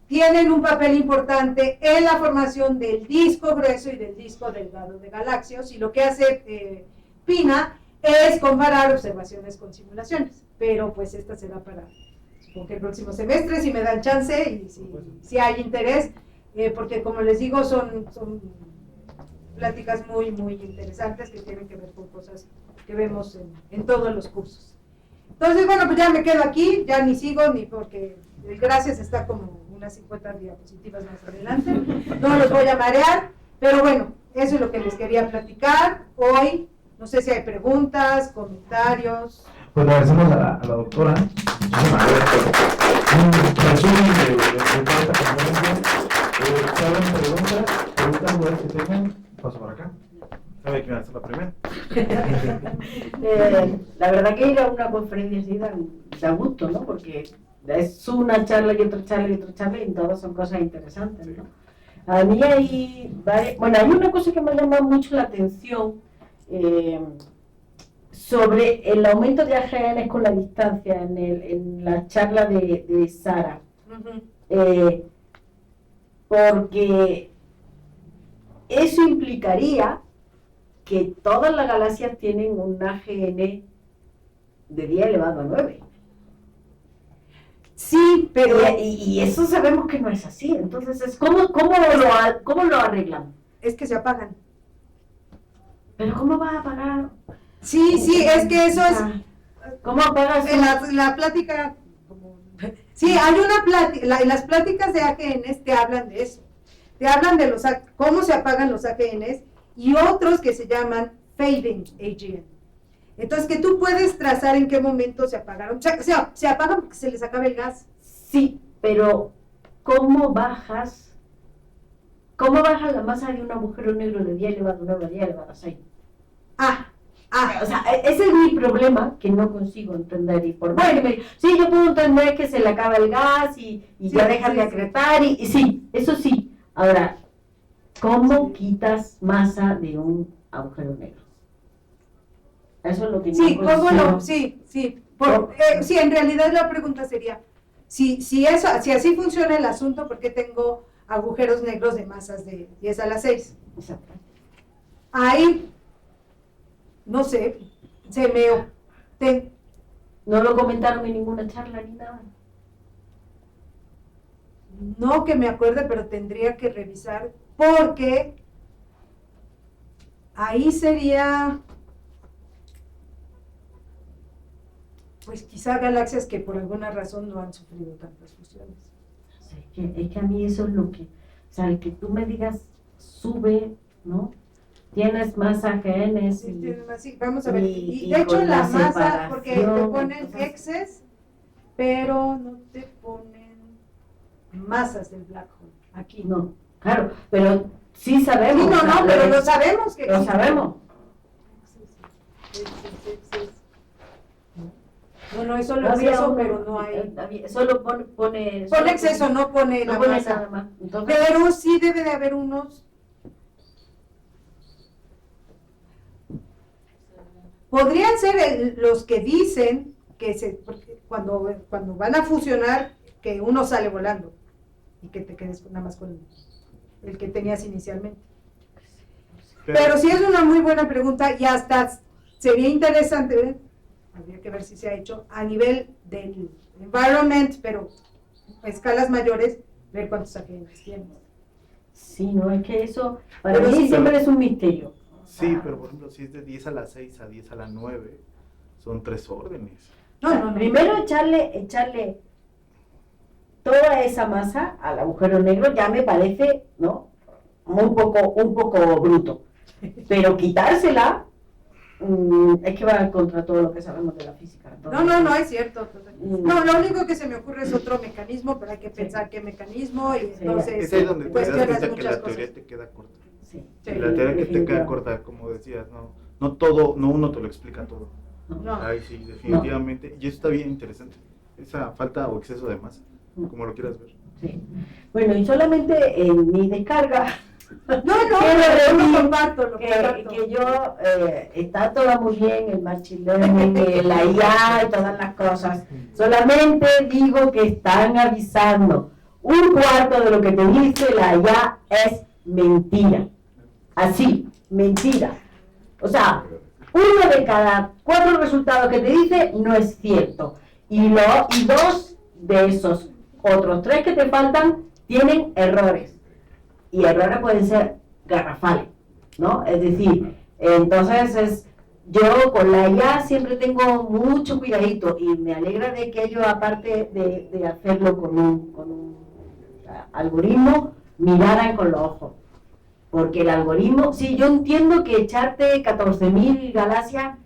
tienen un papel importante en la formación del disco grueso y del disco delgado de galaxias, y lo que hace Pina es comparar observaciones con simulaciones, pero pues esta será para, supongo que el próximo semestre, si me dan chance y si hay interés, porque como les digo, son pláticas muy, muy interesantes que tienen que ver con cosas que vemos en todos los cursos. Entonces, bueno, pues ya me quedo aquí, ya ni sigo, ni porque el Gracias está como unas 50 diapositivas más adelante, no los voy a marear, pero bueno, eso es lo que les quería platicar hoy. No sé si hay preguntas, comentarios. Pues le agradecemos a la doctora. Un resumen de toda esta conferencia. ¿Saben preguntas dudas que tengan? Paso por acá. ¿Sabe quién va a ser la primera? La verdad que ir a una conferencia así da gusto, ¿no? Porque es una charla y otra charla y otra charla y todas son cosas interesantes, ¿no? A mí hay una cosa que me llama mucho la atención sobre el aumento de AGNs con la distancia en la charla de Sara. Porque eso implicaría que todas las galaxias tienen un AGN de 10 elevado a 9. Sí, pero... Y eso sabemos que no es así. Entonces, ¿cómo lo arreglan? Es que se apagan. ¿Pero cómo vas a apagar? Sí, es que eso es... ¿Cómo apagas? En la plática... Sí, hay una plática, las pláticas de AGNs te hablan de eso. Te hablan de cómo se apagan los AGNs y otros que se llaman fading AGN. Entonces, que tú puedes trazar en qué momento se apagaron. O sea, se apagan porque se les acaba el gas. Sí, pero ¿cómo bajas la masa de un agujero negro de 10 elevado a 9 a 10 elevado a 6? O sea, ese es mi problema que no consigo entender. Y por más que me digan, sí, yo puedo entender que se le acaba el gas y ya dejan de acretar, y sí, eso sí. Ahora, ¿cómo quitas masa de un agujero negro? Eso es lo que sí, en realidad la pregunta sería, si así funciona el asunto, ¿por qué tengo agujeros negros de masas de 10 a la 6? Exacto. Ahí, no sé, ¿No lo comentaron en ninguna charla ni nada? No que me acuerde, pero tendría que revisar, porque ahí sería, pues quizá galaxias que por alguna razón no han sufrido tantas fusiones. Es que a mí eso es lo que, o sea, el que tú me digas sube, ¿no? Tienes más AGNs. Sí, vamos a ver. Y de hecho la masa, porque te ponen exes, pero no te ponen masas del black hole. Aquí. No, claro, pero sí sabemos. Sí, pero lo sabemos que lo sabemos. No, es solo exceso, pero no hay. Solo pone exceso, no pone la masa. Nada más. Entonces, pero sí debe de haber unos. Podrían ser los que dicen que cuando van a fusionar, que uno sale volando y que te quedes nada más con el que tenías inicialmente. Pero sí es una muy buena pregunta y hasta sería interesante, habría que ver si se ha hecho a nivel del environment, pero a escalas mayores, ver cuántos accidentes tienes. Sí, no, es que eso para Pero mí sí, siempre es un misterio. Sí, pero por ejemplo, si es de 10 a las 6 a 10 a las 9, son 3 órdenes. No. Primero echarle toda esa masa al agujero negro ya me parece, ¿no? Un poco bruto. Pero quitársela es que va contra todo lo que sabemos de la física. Entonces, No, es cierto. No, lo único que se me ocurre es otro mecanismo, pero hay que pensar qué mecanismo y entonces Es ahí donde te das cuestionas cuenta que muchas la teoría cosas. te queda corta. Sí, Sí, La teoría que te queda definitivamente. corta, como decías, no todo, no uno te lo explica todo. No. Ahí sí, definitivamente. Y eso está bien interesante. Esa falta o exceso de masa, como lo quieras ver. Sí. Bueno, y solamente en mi descarga No, quiero lo decir comparto. que yo está todo muy bien, el machine learning, la IA y todas las cosas. Solamente digo que están avisando. Un cuarto de lo que te dice la IA es mentira. Así, mentira. O sea, 1 de cada 4 resultados que te dice no es cierto. Y 2 de esos otros 3 que te faltan tienen errores. Y errores pueden ser garrafales, ¿no? Es decir, entonces yo con la IA siempre tengo mucho cuidadito y me alegra de que ellos, aparte de hacerlo con un algoritmo, miraran con los ojos. Porque el algoritmo, sí, yo entiendo que echarte 14.000 galaxias,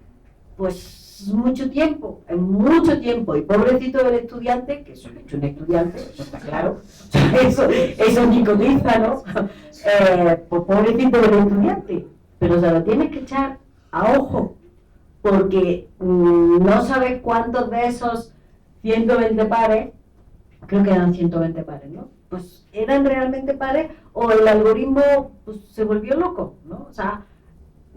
pues es mucho tiempo, y pobrecito del estudiante, que soy hecho un estudiante, eso está claro, eso ni cotiza, ¿no? Pues pobrecito del estudiante, pero se lo tienes que echar a ojo, porque no sabes cuántos de esos 120 pares, creo que eran 120 pares, ¿no? Pues eran realmente pares o el algoritmo pues, se volvió loco, ¿no? O sea,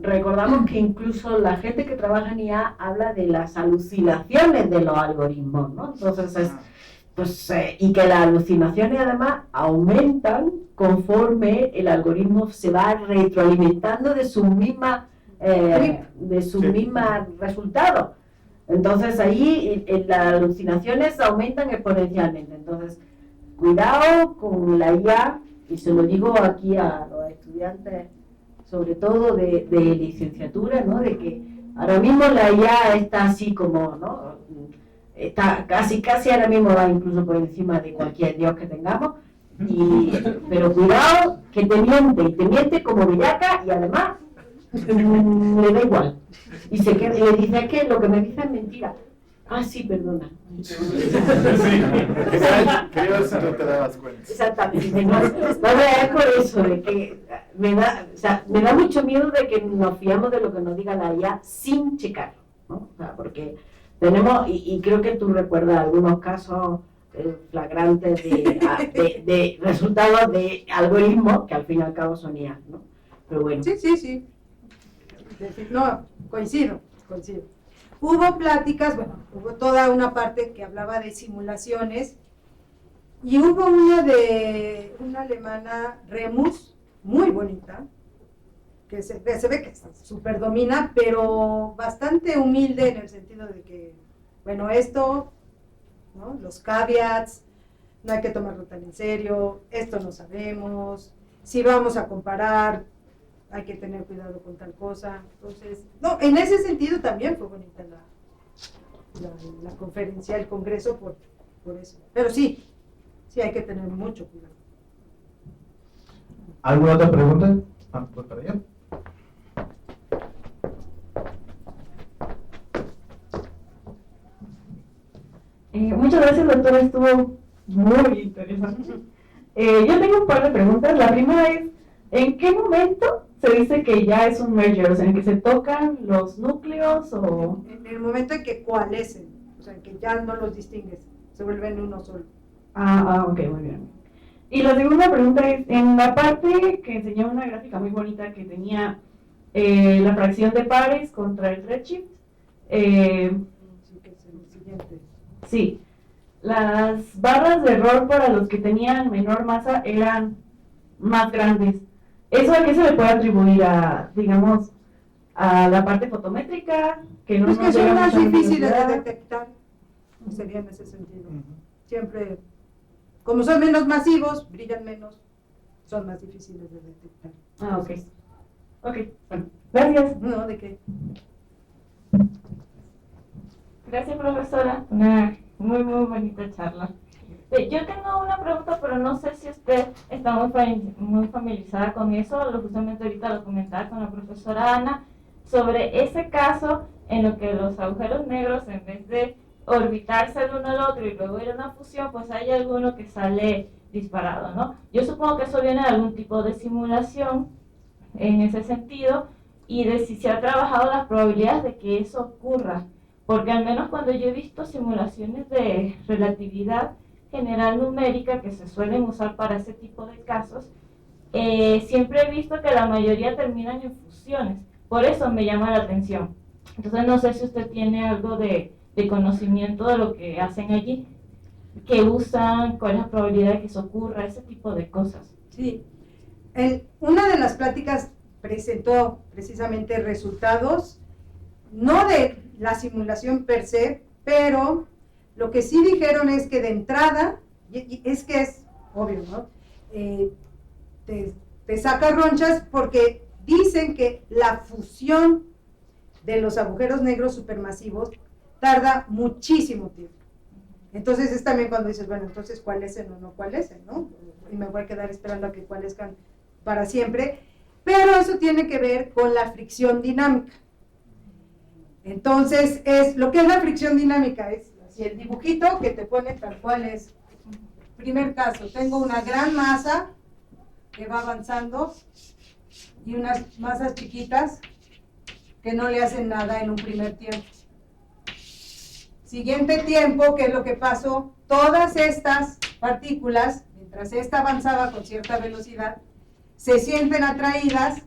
recordamos que incluso la gente que trabaja en IA habla de las alucinaciones de los algoritmos, ¿no? Entonces y que las alucinaciones además aumentan conforme el algoritmo se va retroalimentando de sus mismas resultados. Entonces ahí las alucinaciones aumentan exponencialmente. Entonces, cuidado con la IA, y se lo digo aquí a los estudiantes, sobre todo de licenciatura, ¿no? De que ahora mismo la IA está así como, ¿no? Está casi ahora mismo va incluso por encima de cualquier dios que tengamos, pero cuidado que te miente como bellaca y además le da igual. Y le dice que lo que me dice es mentira. Ah, sí, perdona. Sí, creo si no te dabas cuenta. Exactamente, no es por eso, de que me da mucho miedo de que nos fiamos de lo que nos diga la IA sin checarlo, ¿no? O sea, porque tenemos, y creo que tú recuerdas algunos casos flagrantes de resultados de algoritmos que al fin y al cabo son IA, ¿no? Pero bueno. Sí. No, coincido. Hubo pláticas, hubo toda una parte que hablaba de simulaciones y hubo una de una alemana, Remus, muy bonita, que se ve que súper domina, pero bastante humilde en el sentido de que, esto, ¿no? Los caveats, no hay que tomarlo tan en serio, esto no sabemos, si vamos a comparar, hay que tener cuidado con tal cosa. Entonces, en ese sentido también fue bonita la conferencia, el congreso por eso. Pero sí hay que tener mucho cuidado. ¿Alguna otra pregunta? Pues para allá. Muchas gracias, doctora, estuvo muy interesante. Yo tengo un par de preguntas. La primera es, ¿en qué momento se dice que ya es un merger? O sea, ¿en que se tocan los núcleos o...? En el momento en que coalescen, o sea, en que ya no los distingues, se vuelven uno solo. Ok, muy bien. Y la segunda pregunta es, en la parte que enseñó una gráfica muy bonita que tenía la fracción de pares contra el redshift, Sí, que es el siguiente. sí, las barras de error para los que tenían menor masa eran más grandes. ¿Eso a qué se le puede atribuir? Digamos, a la parte fotométrica, que no Pues nos que son llega más mucha difíciles de velocidad. detectar, sería en ese sentido. Siempre, como son menos masivos, brillan menos, son más difíciles de detectar. Ah, ok. Ok, bueno, gracias. No, ¿de qué? Gracias, profesora. Una muy bonita charla. Yo tengo una pregunta, pero no sé si usted está muy familiarizada con eso. Justamente ahorita lo comentaba con la profesora Ana, sobre ese caso en lo que los agujeros negros, en vez de orbitarse el uno al otro y luego ir a una fusión, pues hay alguno que sale disparado, ¿no? Yo supongo que eso viene de algún tipo de simulación en ese sentido, y de si se ha trabajado las probabilidades de que eso ocurra, porque al menos cuando yo he visto simulaciones de relatividad general numérica que se suelen usar para ese tipo de casos, siempre he visto que la mayoría terminan en fusiones, por eso me llama la atención. Entonces no sé si usted tiene algo de conocimiento de lo que hacen allí, que usan, cuál es la probabilidad de que eso ocurra, ese tipo de cosas. Sí. Una de las pláticas presentó precisamente resultados, no de la simulación per se, pero lo que sí dijeron es que de entrada, y es que es obvio, ¿no? Te saca ronchas porque dicen que la fusión de los agujeros negros supermasivos tarda muchísimo tiempo. Entonces es también cuando dices, bueno, entonces cuálecen o no cuálecen, ¿no? Y me voy a quedar esperando a que cuálezcan para siempre, pero eso tiene que ver con la fricción dinámica. Entonces, lo que es la fricción dinámica es así, el dibujito que te pone tal cual es. Primer caso, tengo una gran masa que va avanzando y unas masas chiquitas que no le hacen nada en un primer tiempo. Siguiente tiempo, ¿qué es lo que pasó? Todas estas partículas, mientras esta avanzaba con cierta velocidad, se sienten atraídas,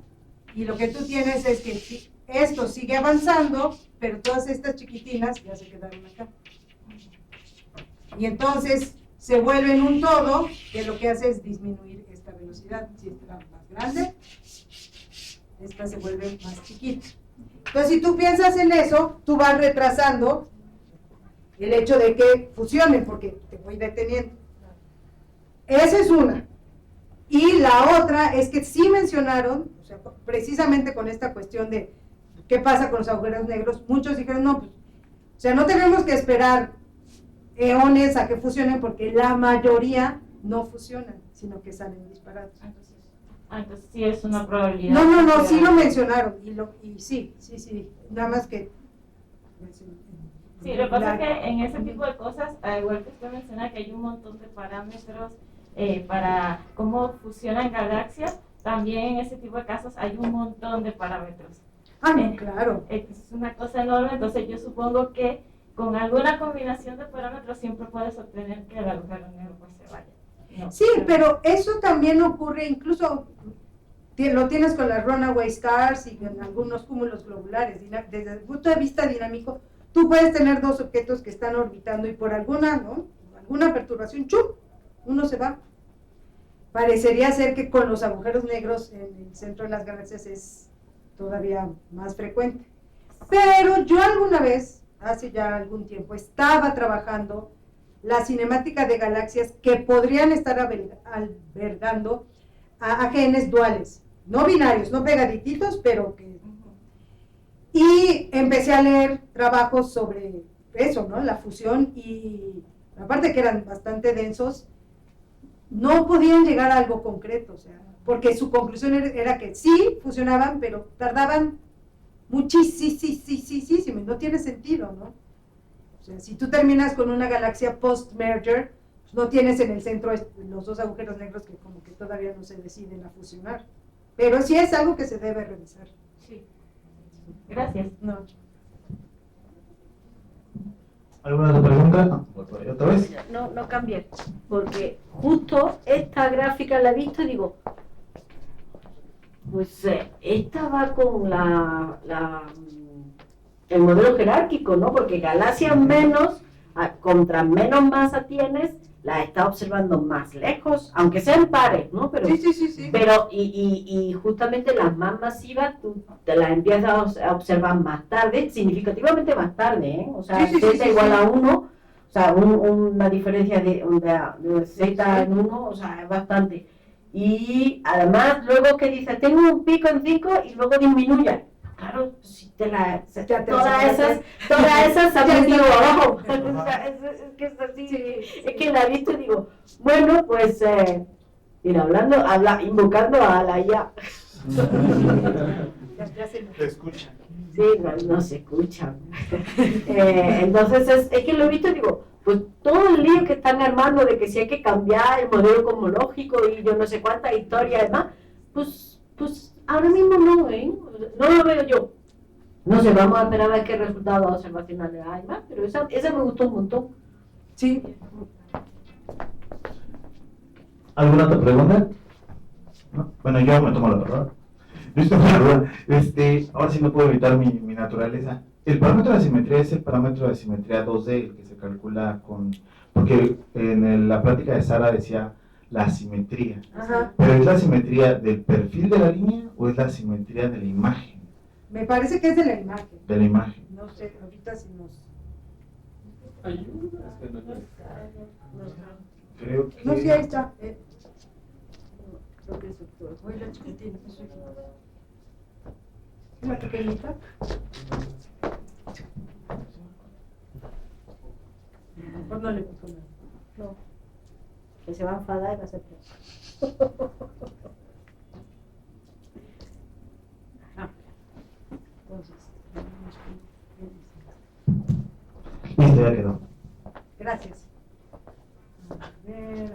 y lo que tú tienes es que esto sigue avanzando, pero todas estas chiquitinas ya se quedaron acá. Y entonces se vuelven un todo, que lo que hace es disminuir esta velocidad. Si esta era más grande, esta se vuelve más chiquita. Entonces, si tú piensas en eso, tú vas retrasando el hecho de que fusionen, porque te voy deteniendo. Esa es una. Y la otra es que sí mencionaron, o sea, precisamente con esta cuestión de qué pasa con los agujeros negros, muchos dijeron, no, pues, o sea, no tenemos que esperar eones a que fusionen, porque la mayoría no fusionan, sino que salen disparados. Entonces sí es una probabilidad. No, sí lo mencionaron, y sí, nada más que... Sí, lo que pasa es que en ese tipo de cosas, igual que usted menciona que hay un montón de parámetros para cómo fusionan galaxias, también en ese tipo de casos hay un montón de parámetros. Claro. Es una cosa enorme, entonces yo supongo que con alguna combinación de parámetros siempre puedes obtener que el agujero negro pues se vaya. No, Sí, pero eso también ocurre, incluso lo tienes con las runaway stars y con algunos cúmulos globulares. Desde el punto de vista dinámico, tú puedes tener dos objetos que están orbitando y por alguna perturbación, ¡chum!, uno se va. Parecería ser que con los agujeros negros en el centro de las galaxias es todavía más frecuente. Pero yo alguna vez, hace ya algún tiempo, estaba trabajando la cinemática de galaxias que podrían estar albergando a genes duales, no binarios, no pegaditos, pero que... Y empecé a leer trabajos sobre eso, ¿no? La fusión, y aparte que eran bastante densos, no podían llegar a algo concreto, o sea, porque su conclusión era que sí fusionaban, pero tardaban muchísimo, no tiene sentido, ¿no? O sea, si tú terminas con una galaxia post-merger, pues no tienes en el centro los dos agujeros negros que como que todavía no se deciden a fusionar. Pero sí es algo que se debe revisar. Sí. Gracias. No. ¿Alguna otra pregunta? ¿Otra vez? No cambie, porque justo esta gráfica la he visto y digo, pues esta va con el modelo jerárquico, ¿no? Porque galaxias menos, contra menos masa tienes, la está observando más lejos, aunque sean pares, ¿no? Pero, Sí. pero y justamente las más masivas tú te las empiezas a observar más tarde, significativamente más tarde, ¿eh? O sea, Z igual a 1, o sea, una diferencia de Z en 1, o sea, es bastante. Y además, luego que dice, tengo un pico en 5 y luego disminuye. Claro, si todas esas se han venido abajo. Es que es así, es que la he visto y digo, bueno, pues, mira, invocando a la IA. Te escuchan. Sí, no se escuchan. Entonces, es que lo he visto y digo, pues todo el lío que están armando de que si hay que cambiar el modelo cosmológico y yo no sé cuántas historias además, pues ahora mismo no, no lo veo yo. No sé, vamos a esperar a ver qué resultados observacionales hay más, pero esa me gustó un montón. Sí. ¿Alguna otra pregunta? ¿No? Bueno, yo me tomo la palabra. Ahora sí no puedo evitar mi naturaleza. El parámetro de asimetría es el parámetro de asimetría 2D, el que se calcula porque en la plática de Sara decía la asimetría. Ajá. ¿Pero es la asimetría del perfil de la línea o es la asimetría de la imagen? Me parece que es de la imagen. De la imagen. No sé, ahorita si nos... Creo que... No, sí, ahí está. Creo que es doctor. Oye, la chiquitina, ¿qué soy? ¿La pequeñita? Mejor no le puso nada. No, que se va a enfadar y va a ser peor. Entonces, Listo, ya quedó. gracias. A ver,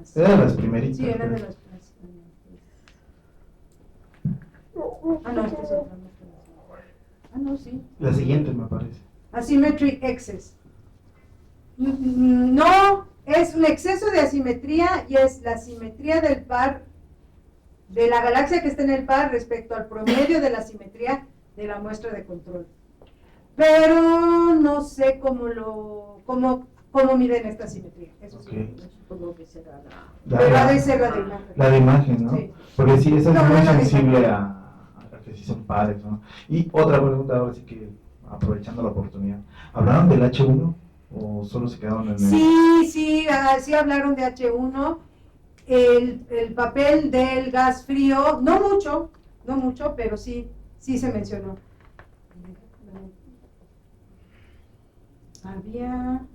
así. Era de las primeritas. Sí, eran de las... Ah, no, esta es otra. Ah, no, sí. La siguiente me parece. Asymmetric excess. No, es un exceso de asimetría y es la simetría del par de la galaxia que está en el par respecto al promedio de la simetría de la muestra de control. Pero no sé cómo miden esta simetría. Eso sí, Ok. yo supongo que será La- ha de ser la de imagen. La de imagen, ¿no? Sí. Porque sí, esa No, es no muy es la de sensible imagen. a que sí son pares, ¿no? Y otra pregunta, ahora sí que aprovechando la oportunidad. ¿Hablaron del H1 o solo se quedaron en el...? Sí hablaron de H1, el papel del gas frío, no mucho, pero sí se mencionó. Había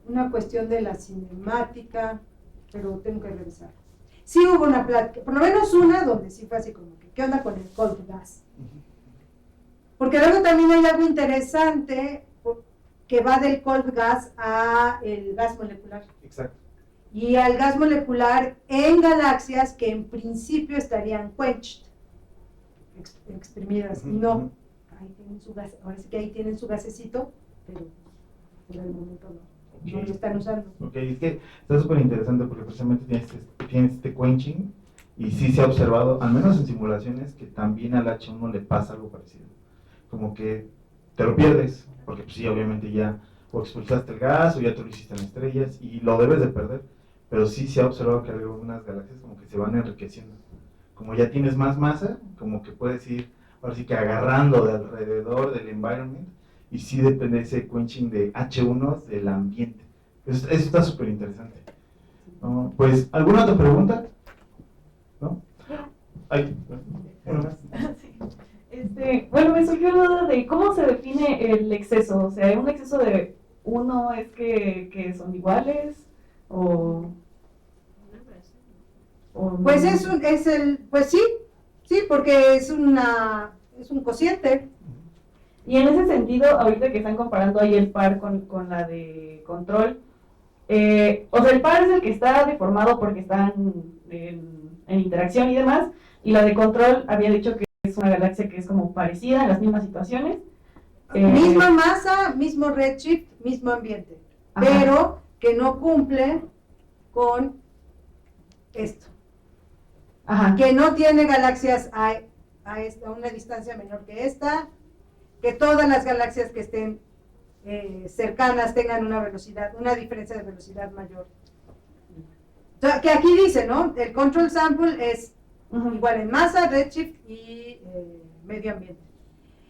una cuestión de la cinemática, pero tengo que revisar. Sí hubo una plática, por lo menos una donde sí fue así como que, ¿qué onda con el cold gas? Porque luego también hay algo interesante que va del cold gas a el gas molecular. Exacto. Y al gas molecular en galaxias que en principio estarían quenched, exprimidas. No, ahí tienen su gas, ahora sí que ahí tienen su gasecito, pero por el momento no lo están usando. Ok, es que está súper interesante porque precisamente tienes este quenching y sí se ha observado, al menos en simulaciones, que también al H1 le pasa algo parecido. Como que te lo pierdes, porque pues sí, obviamente ya o expulsaste el gas o ya tú lo hiciste en estrellas y lo debes de perder, pero sí se ha observado que algunas galaxias como que se van enriqueciendo. Como ya tienes más masa, como que puedes ir, ahora sí que agarrando de alrededor del environment, y sí depende de ese quenching de H1 del ambiente. Eso está súper interesante. ¿No? Pues, ¿alguna otra pregunta? ¿No? Ay, bueno, más. Bueno, me surgió la duda de cómo se define el exceso. O sea, ¿un exceso de uno es que son iguales? ¿O Pues pues sí, porque es un cociente. Y en ese sentido, ahorita que están comparando ahí el par con la de control, o sea, el par es el que está deformado porque están en interacción y demás, y la de control había dicho que es una galaxia que es como parecida en las mismas situaciones. Misma masa, mismo redshift, mismo ambiente, Ajá. pero que no cumple con esto. Ajá. Que no tiene galaxias a una distancia menor que esta, que todas las galaxias que estén cercanas tengan una diferencia de velocidad mayor. O sea, que aquí dice, ¿no? El control sample es igual en masa, redshift y medio ambiente.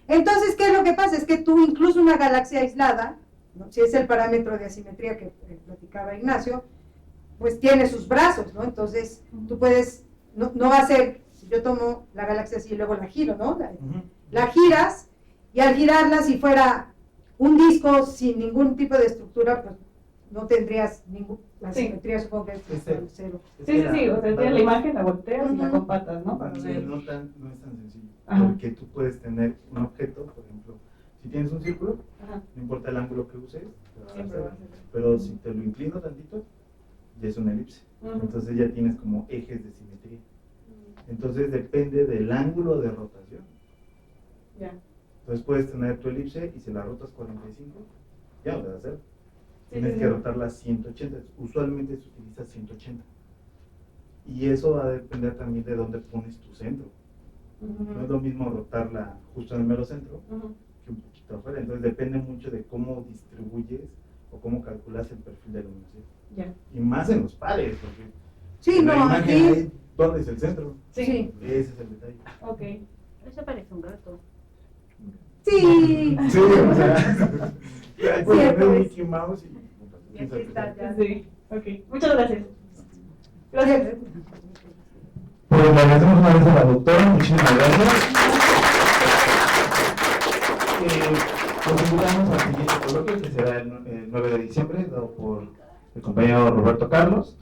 Entonces, ¿qué es lo que pasa? Es que tú, incluso una galaxia aislada, ¿no? Si es el parámetro de asimetría que platicaba Ignacio, pues tiene sus brazos, ¿no? Entonces, tú puedes, no va a ser, si yo tomo la galaxia así y luego la giro, ¿no? La giras, y al girarla, si fuera un disco sin ningún tipo de estructura, pues no tendrías la simetría, supongo que es cero. Sí, o sea, tienes la imagen, la volteas y la compatas, ¿no? No es tan sencillo, Ajá. porque tú puedes tener un objeto, por ejemplo, si tienes un círculo, Ajá. no importa el ángulo que uses, Siempre va a ser. pero si te lo inclino tantito, ya es una elipse. Entonces ya tienes como ejes de simetría. Entonces depende del ángulo de rotación. Ya. Entonces puedes tener tu elipse y si la rotas 45, ya no te va a hacer. Tienes sí. que rotarla 180. Usualmente se utiliza 180. Y eso va a depender también de dónde pones tu centro. No es lo mismo rotarla justo en el mero centro que un poquito afuera. Entonces depende mucho de cómo distribuyes o cómo calculas el perfil de iluminación. Ya. Y más en los pares, porque Sí, en la no, imagen aquí, hay dónde es el centro. sí. Ese es el detalle. Ok. Eso parece un gato. Sí. Sí, o sea, hay por Cierto poner es. Mickey Mouse Y aquí está ya. Sí. Ok. Muchas gracias. Gracias. Pues le agradecemos una vez a la doctora, muchísimas gracias. Los invitamos al siguiente coloquio que será el 9 de diciembre, dado por el compañero Roberto Carlos.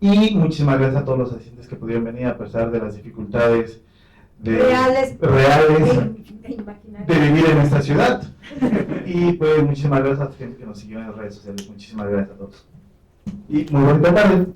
Y muchísimas gracias a todos los asistentes que pudieron venir a pesar de las dificultades reales e imaginarias de vivir en esta ciudad. Y pues muchísimas gracias a la gente que nos siguió en las redes sociales. Muchísimas gracias a todos. Y muy bonita tarde.